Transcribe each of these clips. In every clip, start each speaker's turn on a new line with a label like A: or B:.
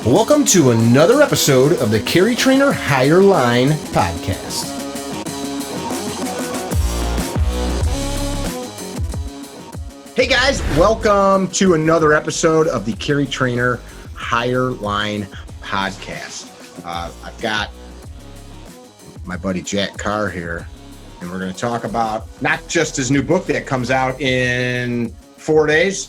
A: Welcome to another episode of the Carry Trainer Higher Line podcast. Hey guys, welcome to another episode of the Carry Trainer Higher Line podcast. I've got my buddy Jack Carr here, and we're going to talk about not just his new book that comes out in 4 days.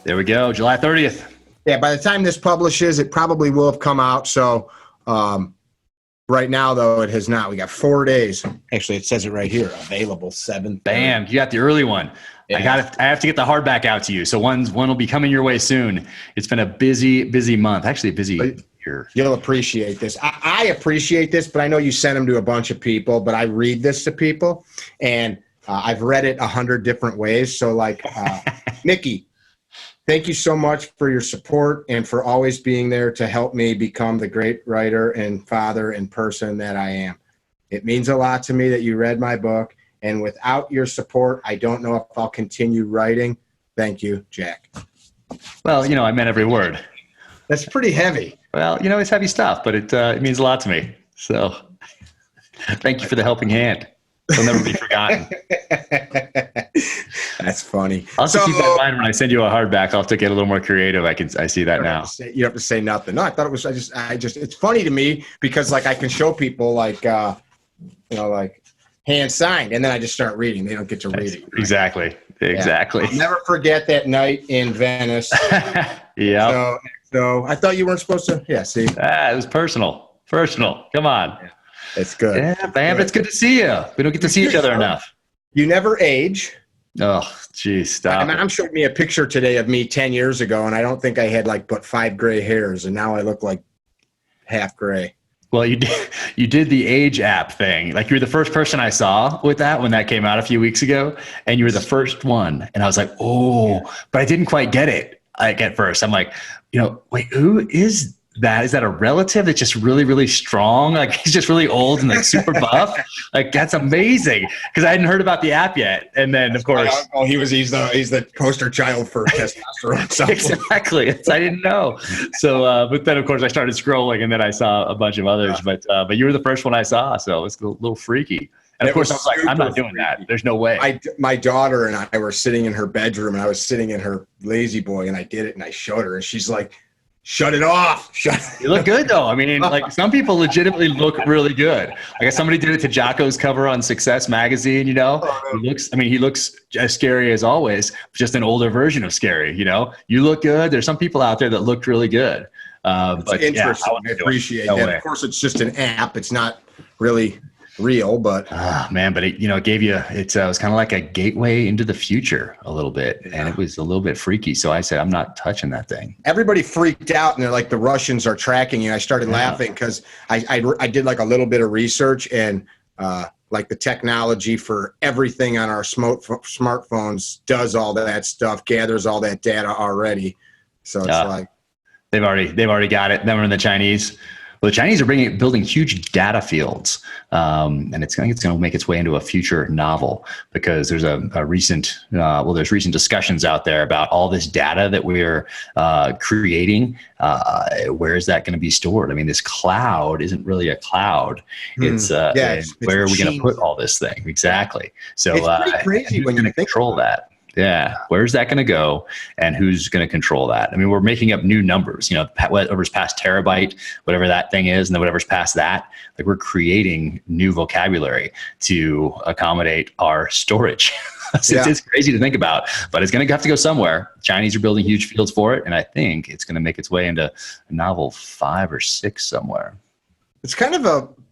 B: There we go, July 30th.
A: Yeah, by the time this publishes, it probably will have come out. So right now, though, it has not. We got 4 days. Actually, it says it right here. Available 7th.
B: Bam, you got the early one. Yeah. I have to get the hardback out to you. So one will be coming your way soon. It's been a busy month. Actually, a busy year.
A: You'll appreciate this. I appreciate this, but I know you sent them to a bunch of people, but I read this to people, and I've read it 100 different ways. So like, Nikki, thank you so much for your support and for always being there to help me become the great writer and father and person that I am. It means a lot to me that you read my book, and without your support, I don't know if I'll continue writing. Thank you, Jack.
B: Well, I meant every word.
A: That's pretty heavy.
B: Well, it's heavy stuff, but it means a lot to me. So thank you for the helping hand. It'll never be forgotten.
A: That's funny.
B: I'll have to keep that in mind when I send you a hardback. I'll have to get a little more creative. I see that now.
A: You have to say nothing. No, I thought it was. It's funny to me because like I can show people like like hand signed, and then I just start reading. They don't get to read it. Right?
B: Exactly.
A: Yeah. I'll never forget that night in Venice.
B: Yeah.
A: So I thought you weren't supposed to. Yeah. See.
B: It was personal. Come on.
A: Yeah. It's good.
B: Yeah, Bam. It's good to see you. We don't get to see each other enough.
A: You never age.
B: Oh, geez, stop.
A: My mom showed me a picture today of me 10 years ago, and I don't think I had but 5 gray hairs, and now I look like half gray.
B: Well, you did the age app thing. Like, you were the first person I saw with that when that came out a few weeks ago, and you were the first one. And I was like, oh, but I didn't quite get it at first. I'm like, wait, who is that? Is that a relative that's just really, really strong? Like, he's just really old and like super buff. Like, that's amazing. Because I hadn't heard about the app yet. And then of course,
A: he's the poster child for testosterone.
B: Exactly. I didn't know. So, but then of course I started scrolling, and then I saw a bunch of others. But you were the first one I saw, so it was a little freaky. And of course I was like, I'm not doing that. There's no way.
A: My daughter and I were sitting in her bedroom, and I was sitting in her lazy boy, and I did it, and I showed her, and she's like, shut it off.
B: You look good though. I mean, like, some people legitimately look really good. Like, somebody did it to Jocko's cover on Success magazine, he looks as scary as always, just an older version of scary, You look good. There's some people out there that looked really good.
A: But interesting. I appreciate that. Of course, it's just an app. It's not really real, but
B: but it gave you, it was kind of like a gateway into the future a little bit. Yeah. And it was a little bit freaky. So I said, I'm not touching that thing.
A: Everybody freaked out, and they're like, the Russians are tracking you. I started laughing because I did like a little bit of research, and like the technology for everything on our smartphones does all that stuff, gathers all that data already. So it's like
B: they've already got it. Then we're in the Chinese. Well, the Chinese are building huge data fields, and it's going to make its way into a future novel, because there's there's recent discussions out there about all this data that we're creating. Where is that going to be stored? I mean, this cloud isn't really a cloud. It's where are we going to put all this thing? Exactly. So
A: it's pretty crazy when you
B: control that. Yeah. Where's that going to go, and who's going to control that? I mean, we're making up new numbers, whatever's past terabyte, whatever that thing is, and then whatever's past that, like, we're creating new vocabulary to accommodate our storage. It's crazy to think about, but it's going to have to go somewhere. Chinese are building huge fields for it, and I think it's going to make its way into novel 5 or 6 somewhere.
A: It's kind of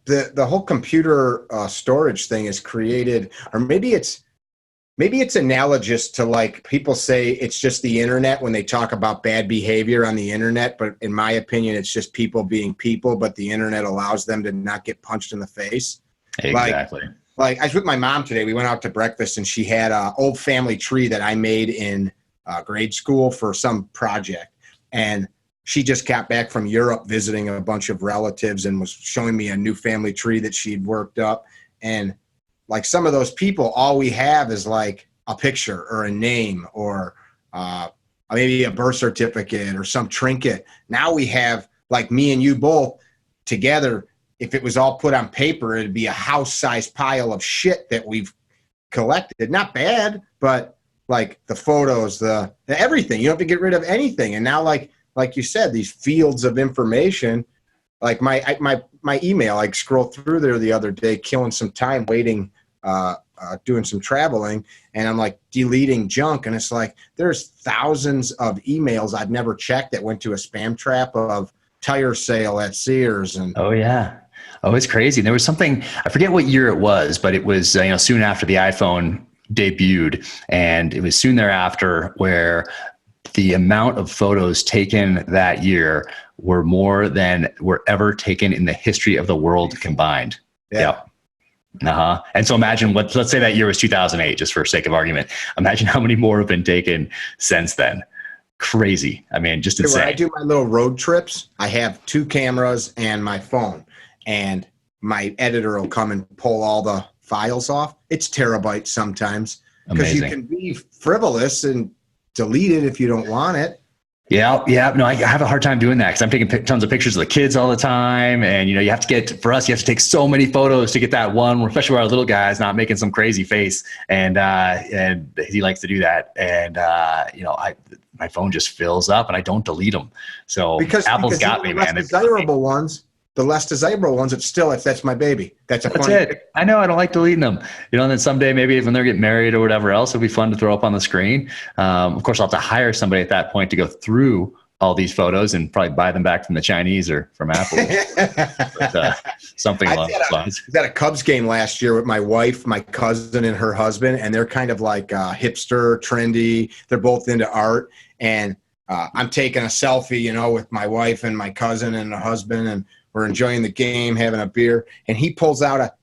A: the whole computer storage thing is created, or maybe it's analogous to, like, people say it's just the internet when they talk about bad behavior on the internet. But in my opinion, it's just people being people, but the internet allows them to not get punched in the face.
B: Exactly.
A: Like I was with my mom today. We went out to breakfast, and she had an old family tree that I made in grade school for some project. And she just got back from Europe visiting a bunch of relatives and was showing me a new family tree that she'd worked up. And like, some of those people, all we have is like a picture or a name or maybe a birth certificate or some trinket. Now we have like me and you both together, if it was all put on paper, it'd be a house-sized pile of shit that we've collected. Not bad, but like the photos, the everything. You don't have to get rid of anything. And now, like you said, these fields of information, like my email, I scrolled through there the other day, killing some time waiting, doing some traveling, and I'm like deleting junk, and it's like there's thousands of emails I've never checked that went to a spam trap of tire sale at Sears. And
B: oh yeah. Oh, it's crazy. There was something, I forget what year it was, but it was soon after the iPhone debuted, and it was soon thereafter where the amount of photos taken that year were more than were ever taken in the history of the world combined.
A: Yeah.
B: Yep. And so imagine let's say that year was 2008, just for sake of argument. Imagine how many more have been taken since then. Crazy. I mean, just insane.
A: When I do my little road trips, I have 2 cameras and my phone, and my editor will come and pull all the files off. It's terabytes sometimes, because you can be frivolous and delete it if you don't want it.
B: Yeah. No, I have a hard time doing that because I'm taking tons of pictures of the kids all the time. And, you have to you have to take so many photos to get that one, especially where our little guy's not making some crazy face. And he likes to do that. And, my phone just fills up and I don't delete them. So Apple's got me, man.
A: The less desirable ones, that's my baby. That's
B: it. I know, I don't like deleting them. And then someday, maybe when they're getting married or whatever else, it'll be fun to throw up on the screen. Of course, I'll have to hire somebody at that point to go through all these photos and probably buy them back from the Chinese or from Apple. But, something along those lines.
A: I was at a Cubs game last year with my wife, my cousin, and her husband, and they're kind of like hipster, trendy. They're both into art. And I'm taking a selfie, with my wife and my cousin and the husband, and we're enjoying the game, having a beer, and he pulls out a,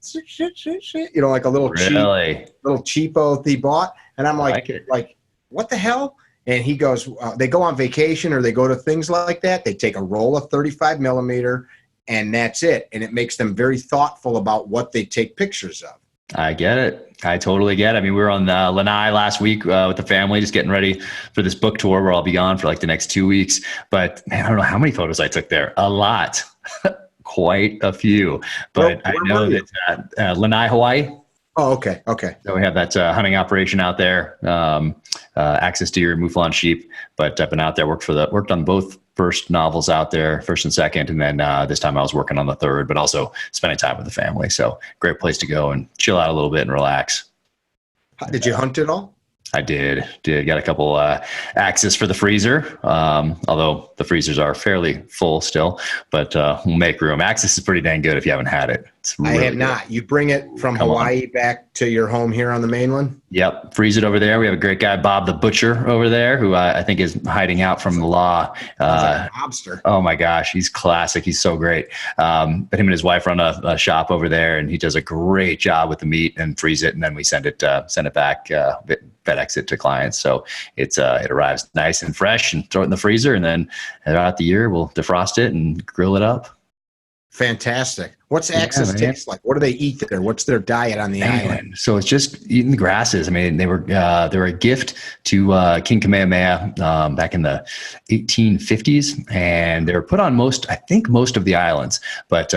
A: like a little cheapo he bought, and I'm like, what the hell? And he goes, they go on vacation or they go to things like that. They take a roll of 35 millimeter, and that's it. And it makes them very thoughtful about what they take pictures of.
B: I get it. I totally get it. I mean, we were on Lanai last week with the family, just getting ready for this book tour where I'll be gone for like the next 2 weeks. But man, I don't know how many photos I took there. A lot. Quite a few. But I know that Lanai, Hawaii.
A: Oh, okay.
B: So we have that hunting operation out there, access deer, mouflon sheep. But I've been out there, worked on both first novels out there, first and second, and then this time I was working on the third, but also spending time with the family. So great place to go and chill out a little bit and relax.
A: Did you hunt at all?
B: I did. Got a couple axes for the freezer, although the freezers are fairly full still, but we'll make room. Axis is pretty dang good if you haven't had it.
A: I have not. You bring it from Hawaii back to your home here on the mainland?
B: Yep. Freeze it over there. We have a great guy, Bob the Butcher, over there, who I think is hiding out from the law.
A: Like a mobster.
B: Oh my gosh. He's classic. He's so great. But him and his wife run a shop over there, and he does a great job with the meat and freeze it. And then we send it back, FedEx it to clients. So it arrives nice and fresh, and throw it in the freezer. And then throughout the year, we'll defrost it and grill it up.
A: Fantastic. What's Axis taste like? What do they eat there? What's their diet on the island?
B: So it's just eating the grasses. I mean, they were a gift to King Kamehameha back in the 1850s, and they were put on most of the islands. But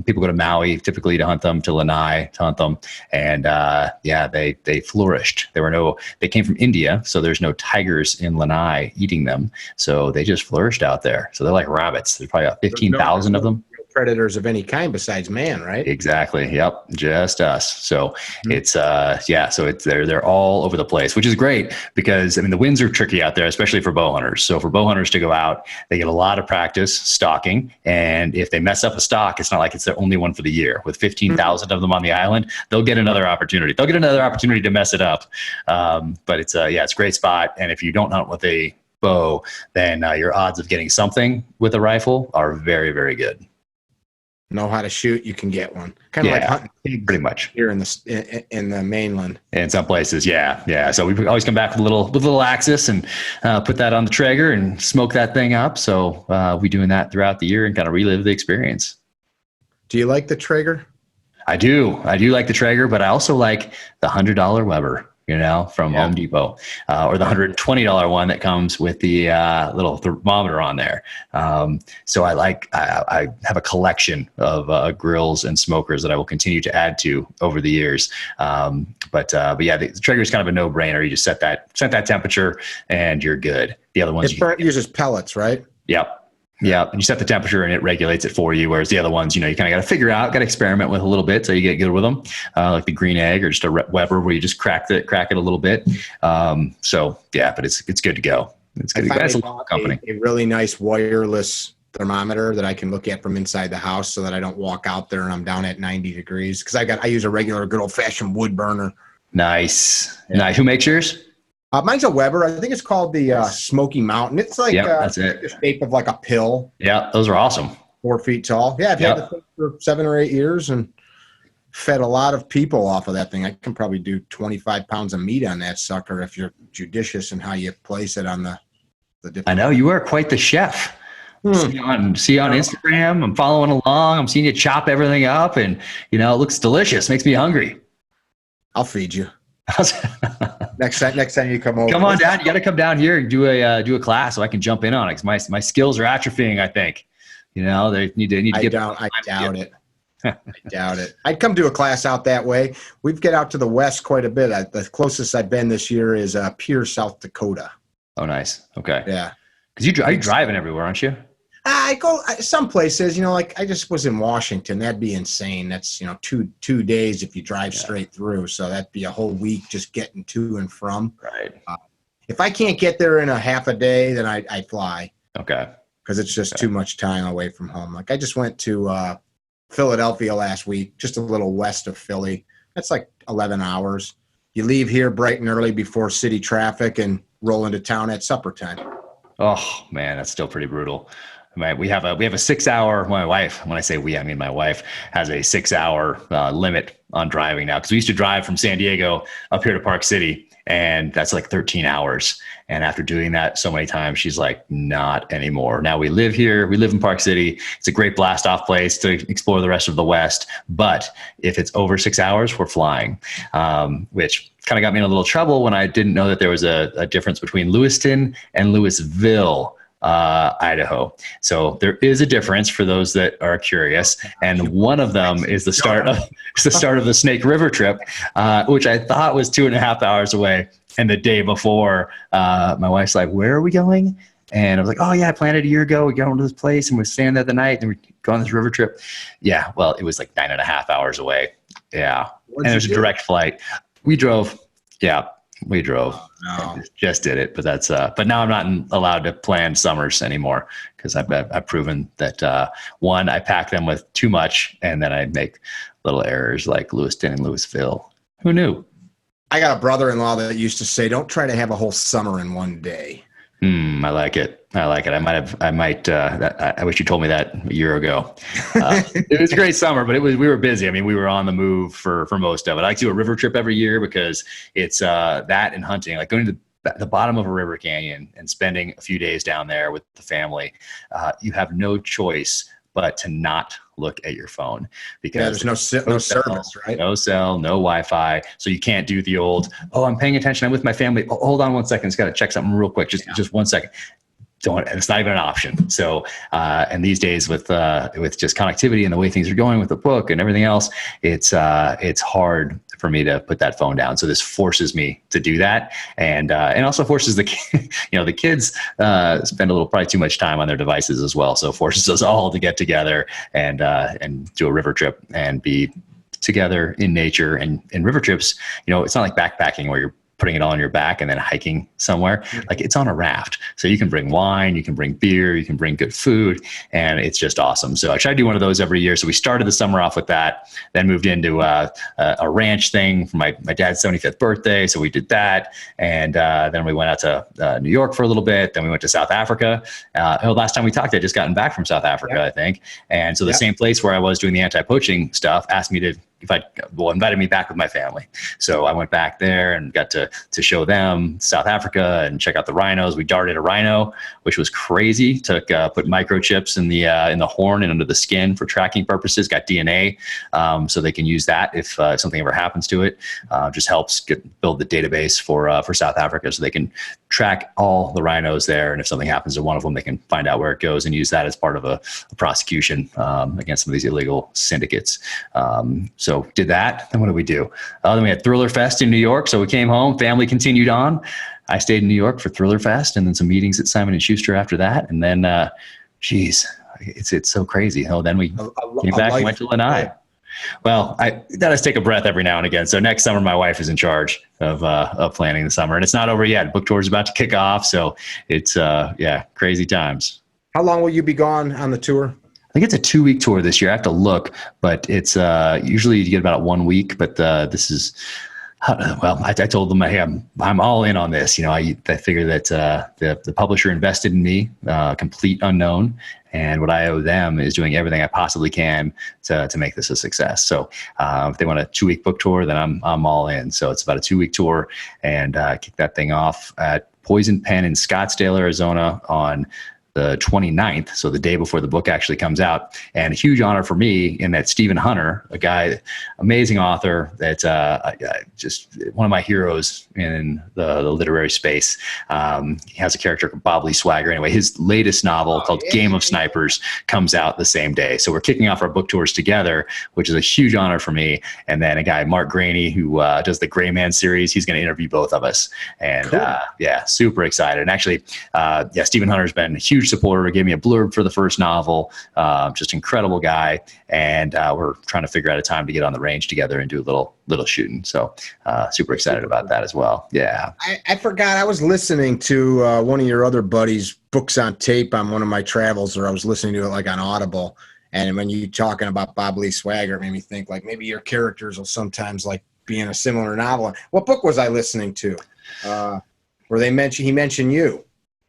B: people go to Maui typically to hunt them, to Lanai to hunt them, and they flourished. They came from India, so there's no tigers in Lanai eating them. So they just flourished out there. So they're like rabbits. There's probably about 15,000 of them.
A: Predators of any kind besides man, right?
B: Exactly. Yep. Just us. So they're all over the place, which is great because the winds are tricky out there, especially for bow hunters. So for bow hunters to go out, they get a lot of practice stalking. And if they mess up a stalk, it's not like it's the only one for the year. With 15,000 of them on the island, they'll get another opportunity. They'll get another opportunity to mess it up. But it's a great spot. And if you don't hunt with a bow, then your odds of getting something with a rifle are very, very good.
A: Know how to shoot, you can get one. Kind of like hunting pigs,
B: pretty much
A: here in the mainland.
B: In some places, yeah. So we always come back with a little axis and put that on the Traeger and smoke that thing up. So we doing that throughout the year and kind of relive the experience.
A: Do you like the Traeger?
B: I do like the Traeger, but I also like the $100 Weber. from Home Depot, or the $120 one that comes with the little thermometer on there. So I have a collection of grills and smokers that I will continue to add to over the years. But yeah, the Traeger is kind of a no-brainer. You just set that temperature and you're good. The other ones
A: it uses pellets, right?
B: Yep. Yeah, and you set the temperature and it regulates it for you. Whereas the other ones, you kind of got to figure out, got to experiment with a little bit so you get good with them, like the Green Egg or just a Weber where you just crack it a little bit. So yeah, but it's good to go. It's good. That's a local company.
A: A really nice wireless thermometer that I can look at from inside the house, so that I don't walk out there and I'm down at 90 degrees. Because I use a regular good old fashioned wood burner.
B: Nice. Who makes yours?
A: Mine's a Weber. I think it's called the Smoky Mountain. It's like
B: that's it.
A: The shape of like a pill.
B: Yeah, those are awesome.
A: 4 feet tall. Yeah, I've had the thing for 7 or 8 years and fed a lot of people off of that thing. I can probably do 25 pounds of meat on that sucker if you're judicious in how you place it on the different.
B: I know you are quite the chef. See you on Instagram. I'm following along. I'm seeing you chop everything up, and it looks delicious. Makes me hungry.
A: I'll feed you. Next time you come over.
B: Come on down. You got to come down here and do a class so I can jump in on it. 'Cause my skills are atrophying, I think. They need to get.
A: I doubt it. I doubt it. I'd come do a class out that way. We've get out to the west quite a bit. The closest I've been this year is Pierre, South Dakota.
B: Oh, nice. Okay.
A: Yeah.
B: Because you're driving everywhere, aren't you?
A: I go some places, like I just was in Washington. That'd be insane. That's, 2 days if you drive straight through. So that'd be a whole week just getting to and from.
B: Right.
A: If I can't get there in a half a day, then I fly.
B: Okay.
A: Because it's just too much time away from home. Like I just went to Philadelphia last week, just a little west of Philly. That's like 11 hours. You leave here bright and early before city traffic and roll into town at supper time.
B: Oh man, that's still pretty brutal. We have a 6 hour. My wife, when I say we, I mean my wife has a 6 hour limit on driving now, because we used to drive from San Diego up here to Park City, and that's like 13 hours. And after doing that so many times, she's like, not anymore. Now we live here. We live in Park City. It's a great blast off place to explore the rest of the West. But if it's over 6 hours, we're flying, which kind of got me in a little trouble when I didn't know that there was a difference between Lewiston and Louisville, Idaho. So there is a difference for those that are curious, and one of them is the start of the Snake River trip, which I thought was 2.5 hours away. And the day before, my wife's like, "Where are we going?" And I was like, "Oh yeah, I planned it a year ago. We go to this place and we're staying there the night, and we go on this river trip." Yeah, well, it was like 9.5 hours away. Yeah, and there's a direct flight. We drove. Yeah. We drove.
A: No.
B: Just did it, but that's but now I'm not allowed to plan summers anymore, because I've proven that one, I pack them with too much, and then I make little errors like Lewiston and Louisville. Who knew?
A: I got a brother-in-law that used to say, "Don't try to have a whole summer in one day."
B: I like it. I wish you told me that a year ago. It was a great summer, but we were busy. I mean, we were on the move for most of it. I like to do a river trip every year because it's that and hunting, like going to the bottom of a river canyon and spending a few days down there with the family. You have no choice but to not look at your phone, because
A: there's no service, right?
B: No cell, no Wi-Fi. So you can't do the old, I'm paying attention, I'm with my family. Oh, hold on 1 second. It's got to check something real quick. Just 1 second. It's not even an option. So, and these days with just connectivity and the way things are going with the book and everything else, it's hard for me to put that phone down. So this forces me to do that, and also forces the kids spend probably too much time on their devices as well. So it forces us all to get together and do a river trip and be together in nature. And river trips, it's not like backpacking where you're putting it all on your back and then hiking somewhere. Like, it's on a raft. So you can bring wine, you can bring beer, you can bring good food, and it's just awesome. So I try to do one of those every year. So we started the summer off with that, then moved into a ranch thing for my dad's 75th birthday. So we did that. And then we went out to New York for a little bit. Then we went to South Africa. Last time we talked, I'd just gotten back from South Africa, I think. And so the same place where I was doing the anti-poaching stuff asked me to invited me back with my family. So I went back there and got to show them South Africa and check out the rhinos. We darted a rhino, which was crazy. Put microchips in the horn and under the skin for tracking purposes. Got DNA, so they can use that if something ever happens to it. Just helps build the database for South Africa, so they can track all the rhinos there. And if something happens to one of them, they can find out where it goes and use that as part of a prosecution against some of these illegal syndicates. So did that. Then what did we do? Then we had Thriller Fest in New York. So we came home, family continued on. I stayed in New York for Thriller Fest and then some meetings at Simon & Schuster after that. And then, it's so crazy. Then we came back and went to Lanai. Well, I gotta take a breath every now and again. So next summer, my wife is in charge of planning the summer, and it's not over yet. Book tour is about to kick off, so it's crazy times.
A: How long will you be gone on the tour?
B: I think it's a 2-week tour this year. I have to look, but it's usually you get about 1 week. But this is I told them, hey, I'm all in on this. I figure that the publisher invested in me, complete unknown. And what I owe them is doing everything I possibly can to make this a success. So if they want a 2-week book tour, then I'm all in. So it's about a 2-week tour, and kick that thing off at Poison Pen in Scottsdale, Arizona on the 29th, so the day before the book actually comes out. And a huge honor for me in that Stephen Hunter, a guy, amazing author, that's just one of my heroes in the literary space. He has a character called Bob Lee Swagger. Anyway, his latest novel called Game of Snipers comes out the same day. So we're kicking off our book tours together, which is a huge honor for me. And then a guy, Mark Graney, who does the Gray Man series, he's going to interview both of us. And cool. Super excited. And actually, Stephen Hunter's been a huge supporter. Gave me a blurb for the first novel. Just incredible guy. And we're trying to figure out a time to get on the range together and do a little shooting. So super excited about that as well. Yeah.
A: I forgot. I was listening to one of your other buddies' books on tape on one of my travels, or I was listening to it like on Audible. And when you talking about Bob Lee Swagger, it made me think like maybe your characters will sometimes like be in a similar novel. What book was I listening to? Where he mentioned you.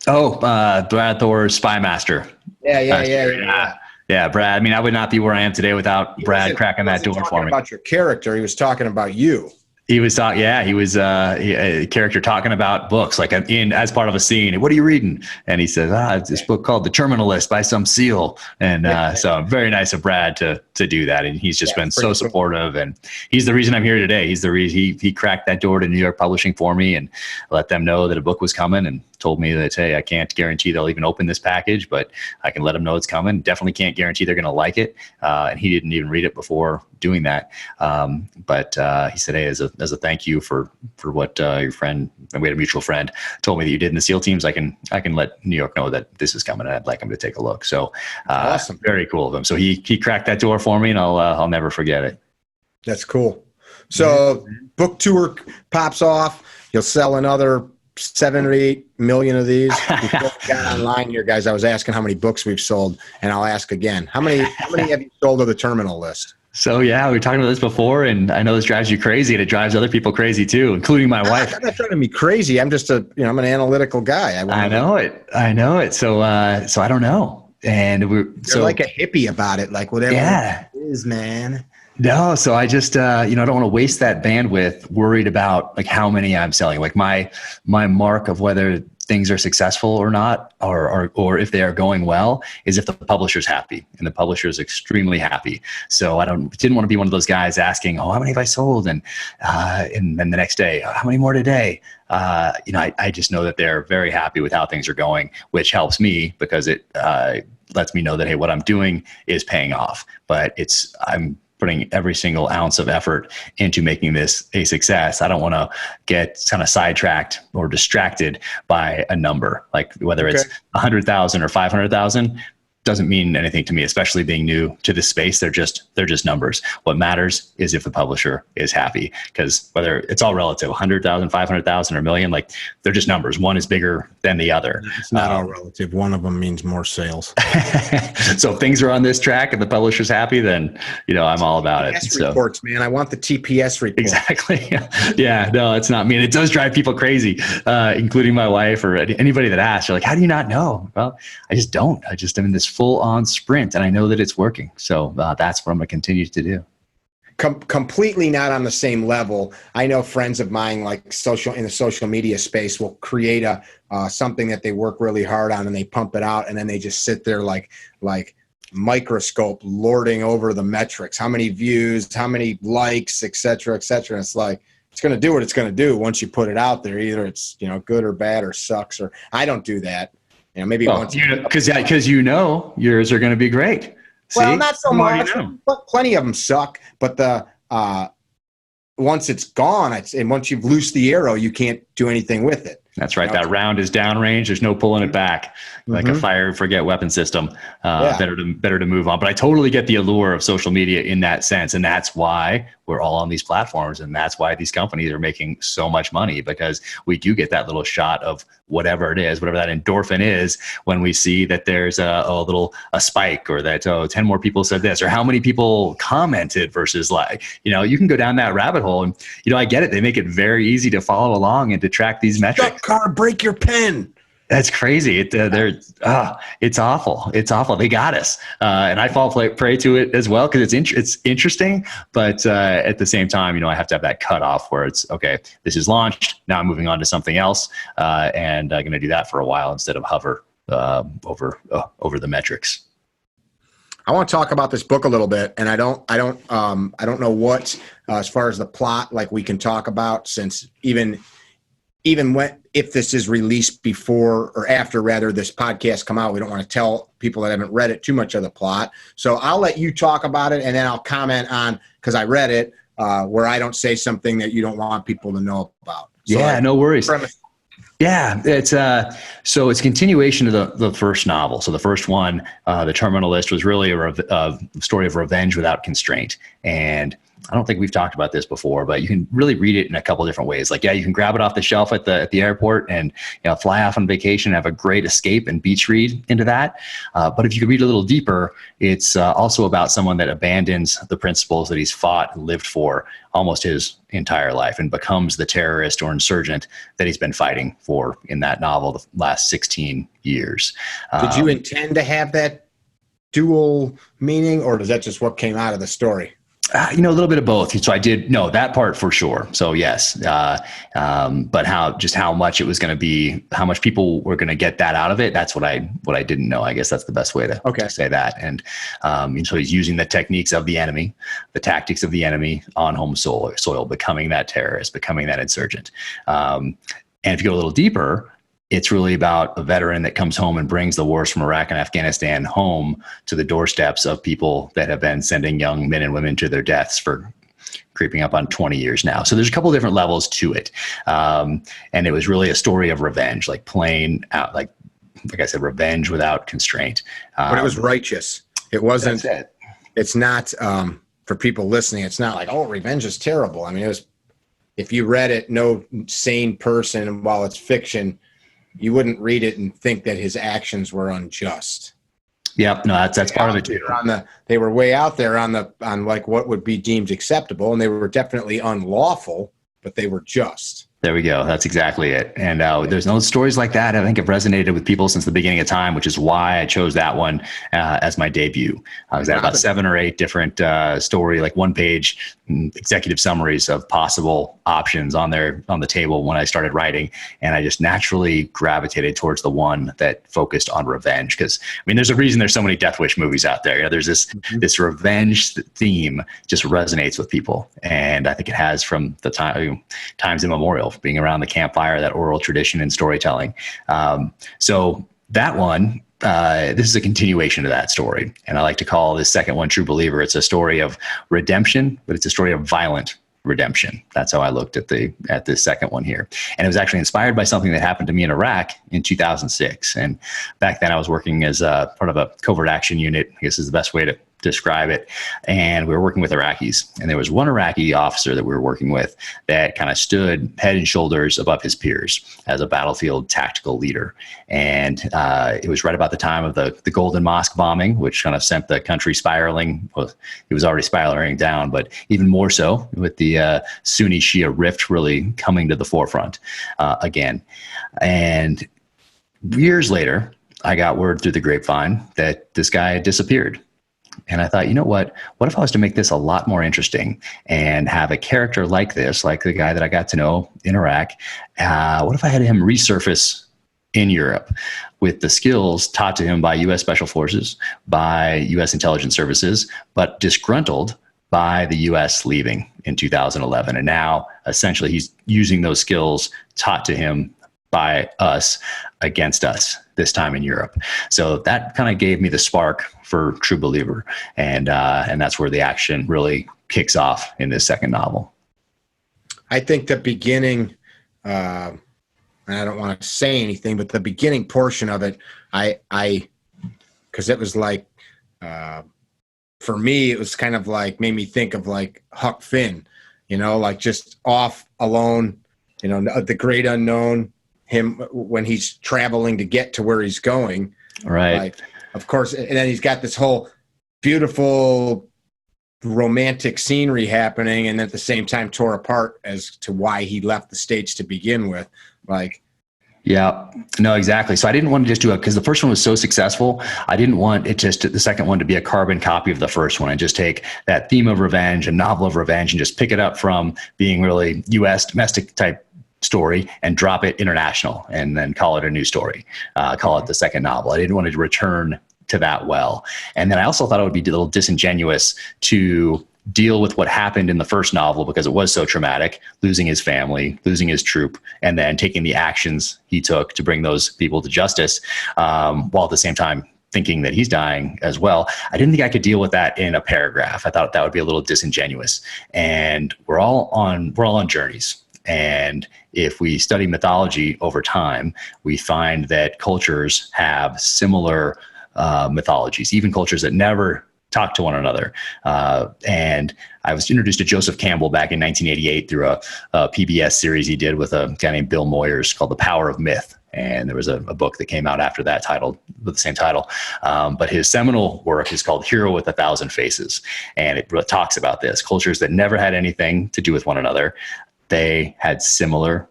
B: Oh, Brad Thor's Spy Master. Yeah, Brad. I mean, I would not be where I am today without Brad cracking that door for me.
A: About your character, he was talking about you.
B: He was talking. Yeah, he was a character talking about books, like as part of a scene. What are you reading? And he says, it's this book called The Terminalist by some SEAL. And so very nice of Brad to do that. And he's just been so supportive. And he's the reason I'm here today. He's the reason he cracked that door to New York Publishing for me and let them know that a book was coming, and told me that, hey, I can't guarantee they'll even open this package, but I can let them know it's coming. Definitely can't guarantee they're going to like it. And he didn't even read it before doing that. But he said, hey, as a thank you for what your friend, and we had a mutual friend, told me that you did in the SEAL teams, I can let New York know that this is coming, and I'd like him to take a look. So awesome. Very cool of him. So he cracked that door for me, and I'll never forget it.
A: That's cool. So book tour pops off. You'll sell another 7 or 8 million of these. Before we got online here, guys, I was asking how many books we've sold, and I'll ask again. How many have you sold to the terminal list?
B: So we were talking about this before, and I know this drives you crazy, and it drives other people crazy too, including my wife.
A: I'm not trying to be crazy. I'm just I'm an analytical guy.
B: I know it. So I don't know. And
A: you're like a hippie about it, like whatever it is, man.
B: No, so I just, I don't want to waste that bandwidth worried about like how many I'm selling. Like my mark of whether things are successful or not, or if they are going well, is if the publisher's happy, and the publisher is extremely happy. So I didn't want to be one of those guys asking, how many have I sold? And then the next day, how many more today? I just know that they're very happy with how things are going, which helps me because it lets me know that, hey, what I'm doing is paying off. But I'm putting every single ounce of effort into making this a success. I don't want to get kind of sidetracked or distracted by a number, like whether it's 100,000 or 500,000. Doesn't mean anything to me, especially being new to this space. They're just numbers. What matters is if the publisher is happy, because whether it's all relative, 100,000, 500,000 or a million, like they're just numbers. One is bigger than the other.
A: It's not all relative. One of them means more sales.
B: So if things are on this track and the publisher's happy, then, I'm all about it.
A: So reports, man. I want the TPS report.
B: Exactly. Yeah, no, it's not me. And it does drive people crazy, including my wife or anybody that asks. You're like, how do you not know? Well, I just don't. I'm in this full-on sprint, and I know that it's working. So that's what I'm going to continue to do.
A: completely not on the same level. I know friends of mine, like in the social media space, will create something that they work really hard on and they pump it out, and then they just sit there like microscope lording over the metrics, how many views, how many likes, et cetera, et cetera. It's like, it's going to do what it's going to do once you put it out there. Either it's, good or bad or sucks, or I don't do that. Maybe once.
B: Because yours are going to be great.
A: Well,
B: See?
A: not so much, but plenty of them suck. But once it's gone, and once you've loosed the arrow, you can't do anything with it.
B: That's right. That round is downrange. There's no pulling it back, like a fire and forget weapon system. Better to move on. But I totally get the allure of social media in that sense, and that's why we're all on these platforms, and that's why these companies are making so much money, because we do get that little shot of whatever it is, whatever that endorphin is, when we see that there's a spike, or that 10 more people said this, or how many people commented versus you can go down that rabbit hole, and I get it. They make it very easy to follow along and to track these metrics.
A: Carr, break your pen.
B: That's crazy. It's awful. It's awful. They got us, and I fall prey to it as well, because it's interesting, but at the same time, I have to have that cutoff where it's okay. This is launched. Now I'm moving on to something else, and I'm going to do that for a while instead of hover over the metrics.
A: I want to talk about this book a little bit, and I don't know what as far as the plot, like, we can talk about, since even if this is released before or after, rather, this podcast come out, we don't want to tell people that haven't read it too much of the plot. So I'll let you talk about it, and then I'll comment on, because I read it, where I don't say something that you don't want people to know about. So
B: no worries. Yeah, it's so it's a continuation of the first novel. So the first one, The Terminalist, was really a story of revenge without constraint. And I don't think we've talked about this before, but you can really read it in a couple of different ways. Like, you can grab it off the shelf at the airport and fly off on vacation, have a great escape and beach read into that. But if you could read a little deeper, it's also about someone that abandons the principles that he's fought and lived for almost his entire life, and becomes the terrorist or insurgent that he's been fighting for in that novel the last 16 years.
A: Did you intend to have that dual meaning, or is that just what came out of the story?
B: A little bit of both. So I did know that part for sure. So yes, but how much it was going to be, how much people were going to get that out of it. That's what I didn't know. I guess that's the best way to say that. And so he's using the techniques of the enemy, the tactics of the enemy on home soil, becoming that terrorist, becoming that insurgent. And if you go a little deeper, it's really about a veteran that comes home and brings the wars from Iraq and Afghanistan home to the doorsteps of people that have been sending young men and women to their deaths for creeping up on 20 years now. So there's a couple of different levels to it. And it was really a story of revenge, like playing out, like I said, revenge without constraint.
A: But it was righteous. It wasn't, it's not, for people listening, it's not like, revenge is terrible. I mean, it was, if you read it, no sane person, while it's fiction, you wouldn't read it and think that his actions were unjust.
B: Yep, no, that's part of it too.
A: They were way out there on like what would be deemed acceptable, and they were definitely unlawful, but they were just.
B: There we go. That's exactly it. And there's no stories like that I think have resonated with people since the beginning of time, which is why I chose that one as my debut. I was at about 7 or 8 different story, like one-page executive summaries of possible options on the table when I started writing, and I just naturally gravitated towards the one that focused on revenge. Because there's a reason there's so many Death Wish movies out there. There's this revenge theme just resonates with people, and I think it has from the times immemorial, being around the campfire, that oral tradition and storytelling. So that one, this is a continuation of that story. And I like to call this second one True Believer. It's a story of redemption, but it's a story of violent redemption. That's how I looked at this second one here. And it was actually inspired by something that happened to me in Iraq in 2006. And back then I was working as part of a covert action unit, I guess is the best way to describe it. And we were working with Iraqis, and there was one Iraqi officer that we were working with that kind of stood head and shoulders above his peers as a battlefield tactical leader. And it was right about the time of the Golden Mosque bombing, which kind of sent the country spiraling. Well, it was already spiraling down, but even more so with the Sunni Shia rift really coming to the forefront again. And years later, I got word through the grapevine that this guy had disappeared. And I thought, you know what if I was to make this a lot more interesting and have a character like this, like the guy that I got to know in Iraq? What if I had him resurface in Europe with the skills taught to him by U.S. Special Forces, by U.S. intelligence services, but disgruntled by the U.S. leaving in 2011. And now, essentially, he's using those skills taught to him by us against us, this time in Europe. So that kind of gave me the spark for True Believer. And that's where the action really kicks off in this second novel.
A: I think the beginning, and I don't want to say anything, but the beginning portion of it, because it was like, for me, it was kind of like, made me think of like Huck Finn, like just off alone, the great unknown, him when he's traveling to get to where he's going.
B: Right.
A: Like, of course. And then he's got this whole beautiful romantic scenery happening, and at the same time tore apart as to why he left the States to begin with. Like,
B: yeah, no, exactly. So I didn't want to just do it because the first one was so successful. I didn't want it just the second one to be a carbon copy of the first one and just take that theme of revenge, a novel of revenge, and just pick it up from being really U.S. domestic type story and drop it international and then call it a new story, call it the second novel. I didn't want to return to that well. And then I also thought it would be a little disingenuous to deal with what happened in the first novel because it was so traumatic, losing his family, losing his troop, and then taking the actions he took to bring those people to justice, while at the same time thinking that he's dying as well. I didn't think I could deal with that in a paragraph. I thought that would be a little disingenuous. And we're all on journeys. And if we study mythology over time, we find that cultures have similar mythologies, even cultures that never talk to one another. And I was introduced to Joseph Campbell back in 1988 through a PBS series he did with a guy named Bill Moyers called The Power of Myth. And there was a book that came out after that titled with the same title. But his seminal work is called Hero with a Thousand Faces. And it talks about this. Cultures that never had anything to do with one another, they had similar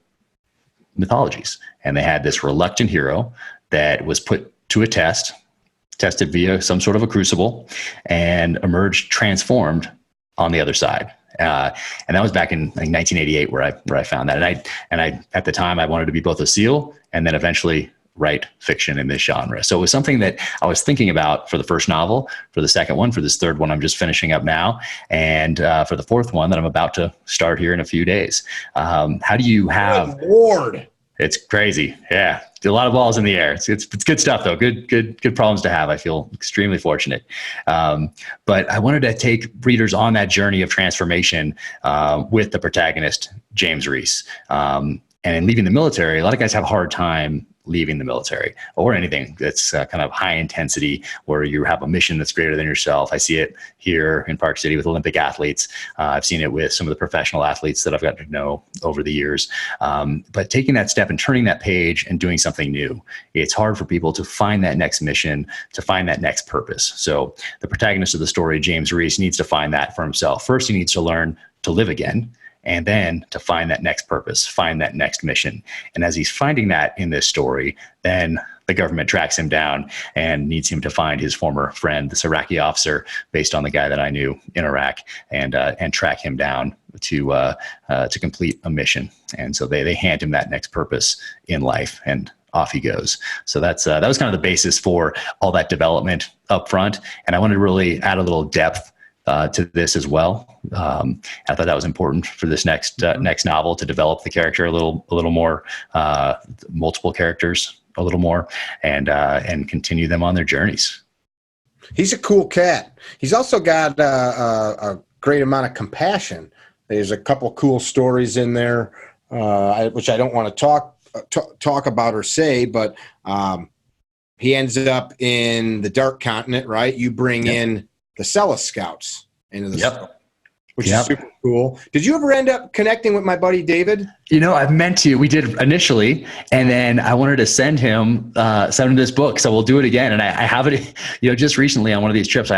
B: mythologies. And they had this reluctant hero that was put to a test, tested via some sort of a crucible, and emerged transformed on the other side. And that was back in 1988 where I found that. And I at the time I wanted to be both a SEAL and then eventually write fiction in this genre. So it was something that I was thinking about for the first novel, for the second one, for this third one I'm just finishing up now, and for the fourth one that I'm about to start here in a few days. How do you have?
A: Good Lord.
B: It's crazy. Yeah. A lot of balls in the air. It's good stuff though. Good problems to have. I feel extremely fortunate. But I wanted to take readers on that journey of transformation with the protagonist, James Reese. And in leaving the military, a lot of guys have a hard time leaving the military or anything that's kind of high intensity where you have a mission that's greater than yourself. I see it here in Park City with Olympic athletes. I've seen it with some of the professional athletes that I've gotten to know over the years. But taking that step and turning that page and doing something new, it's hard for people to find that next mission, to find that next purpose. So the protagonist of the story, James Reese, needs to find that for himself. First, he needs to learn to live again, and then to find that next purpose, find that next mission. And as he's finding that in this story, then the government tracks him down and needs him to find his former friend, this Iraqi officer, based on the guy that I knew in Iraq, and track him down to complete a mission. And so they hand him that next purpose in life, and off he goes. So that was kind of the basis for all that development up front. And I wanted to really add a little depth to this as well. I thought that was important for this next novel, to develop the character a little more, multiple characters a little more, and continue them on their journeys.
A: He's a cool cat. He's also got a great amount of compassion. There's a couple cool stories in there, which I don't want to talk about or say, but he ends up in the Dark Continent, right? You bring in the Selous Scouts into the story, which is super cool. Did you ever end up connecting with my buddy David?
B: I've meant to. We did initially, and then I wanted to send him this book, so we'll do it again. And I have it, just recently on one of these trips.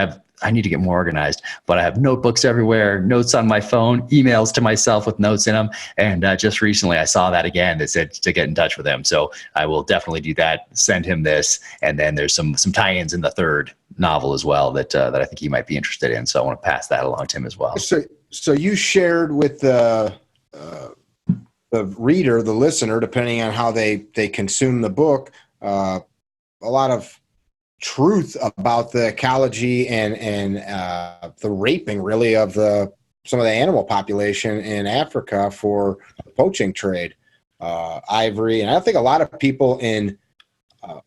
B: I need to get more organized, but I have notebooks everywhere, notes on my phone, emails to myself with notes in them. And just recently I saw that again that said to get in touch with him. So I will definitely do that, send him this. And then there's some tie-ins in the third novel as well that I think he might be interested in. So I want to pass that along to him as well.
A: So you shared with the reader, the listener, depending on how they consume the book, a lot of truth about the ecology and the raping, really, of some of the animal population in Africa for the poaching trade, ivory. And I think a lot of people in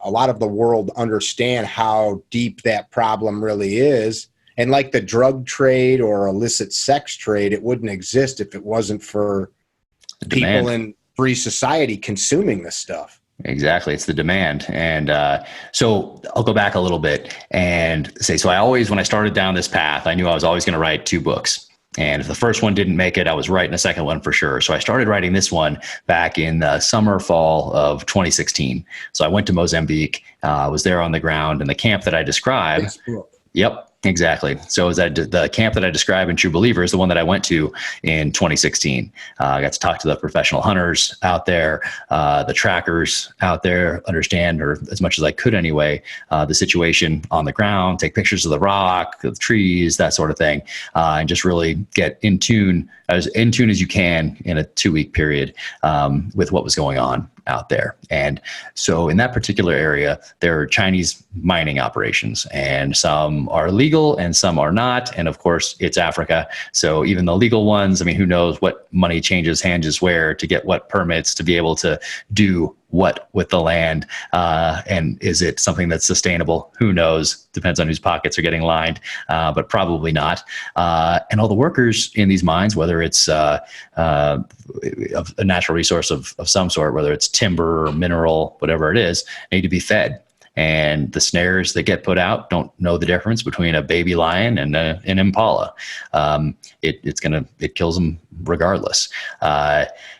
A: a lot of the world understand how deep that problem really is. And like the drug trade or illicit sex trade, it wouldn't exist if it wasn't for people in free society consuming this stuff.
B: Exactly. It's the demand. And so I'll go back a little bit and say, so I always, when I started down this path, I knew I was always going to write 2 books. And if the first one didn't make it, I was writing a second one for sure. So I started writing this one back in the summer, fall of 2016. So I went to Mozambique, was there on the ground, and the camp that I described. Yep. Exactly. So is that the camp that I describe in True Believer is the one that I went to in 2016. I got to talk to the professional hunters out there, the trackers out there, understand, or as much as I could anyway, the situation on the ground, take pictures of the rock, the trees, that sort of thing, and just really get in tune, as in tune as you can in a 2-week period with what was going on out there. And so in that particular area, there are Chinese mining operations, and some are legal and some are not. And of course, it's Africa. So even the legal ones, I mean, who knows what money changes hands where to get what permits to be able to do what with the land, and is it something that's sustainable? Who knows? Depends on whose pockets are getting lined, but probably not. And all the workers in these mines, whether it's a natural resource of some sort, whether it's timber or mineral, whatever it is, need to be fed. And the snares that get put out don't know the difference between a baby lion and an impala. It kills them regardless.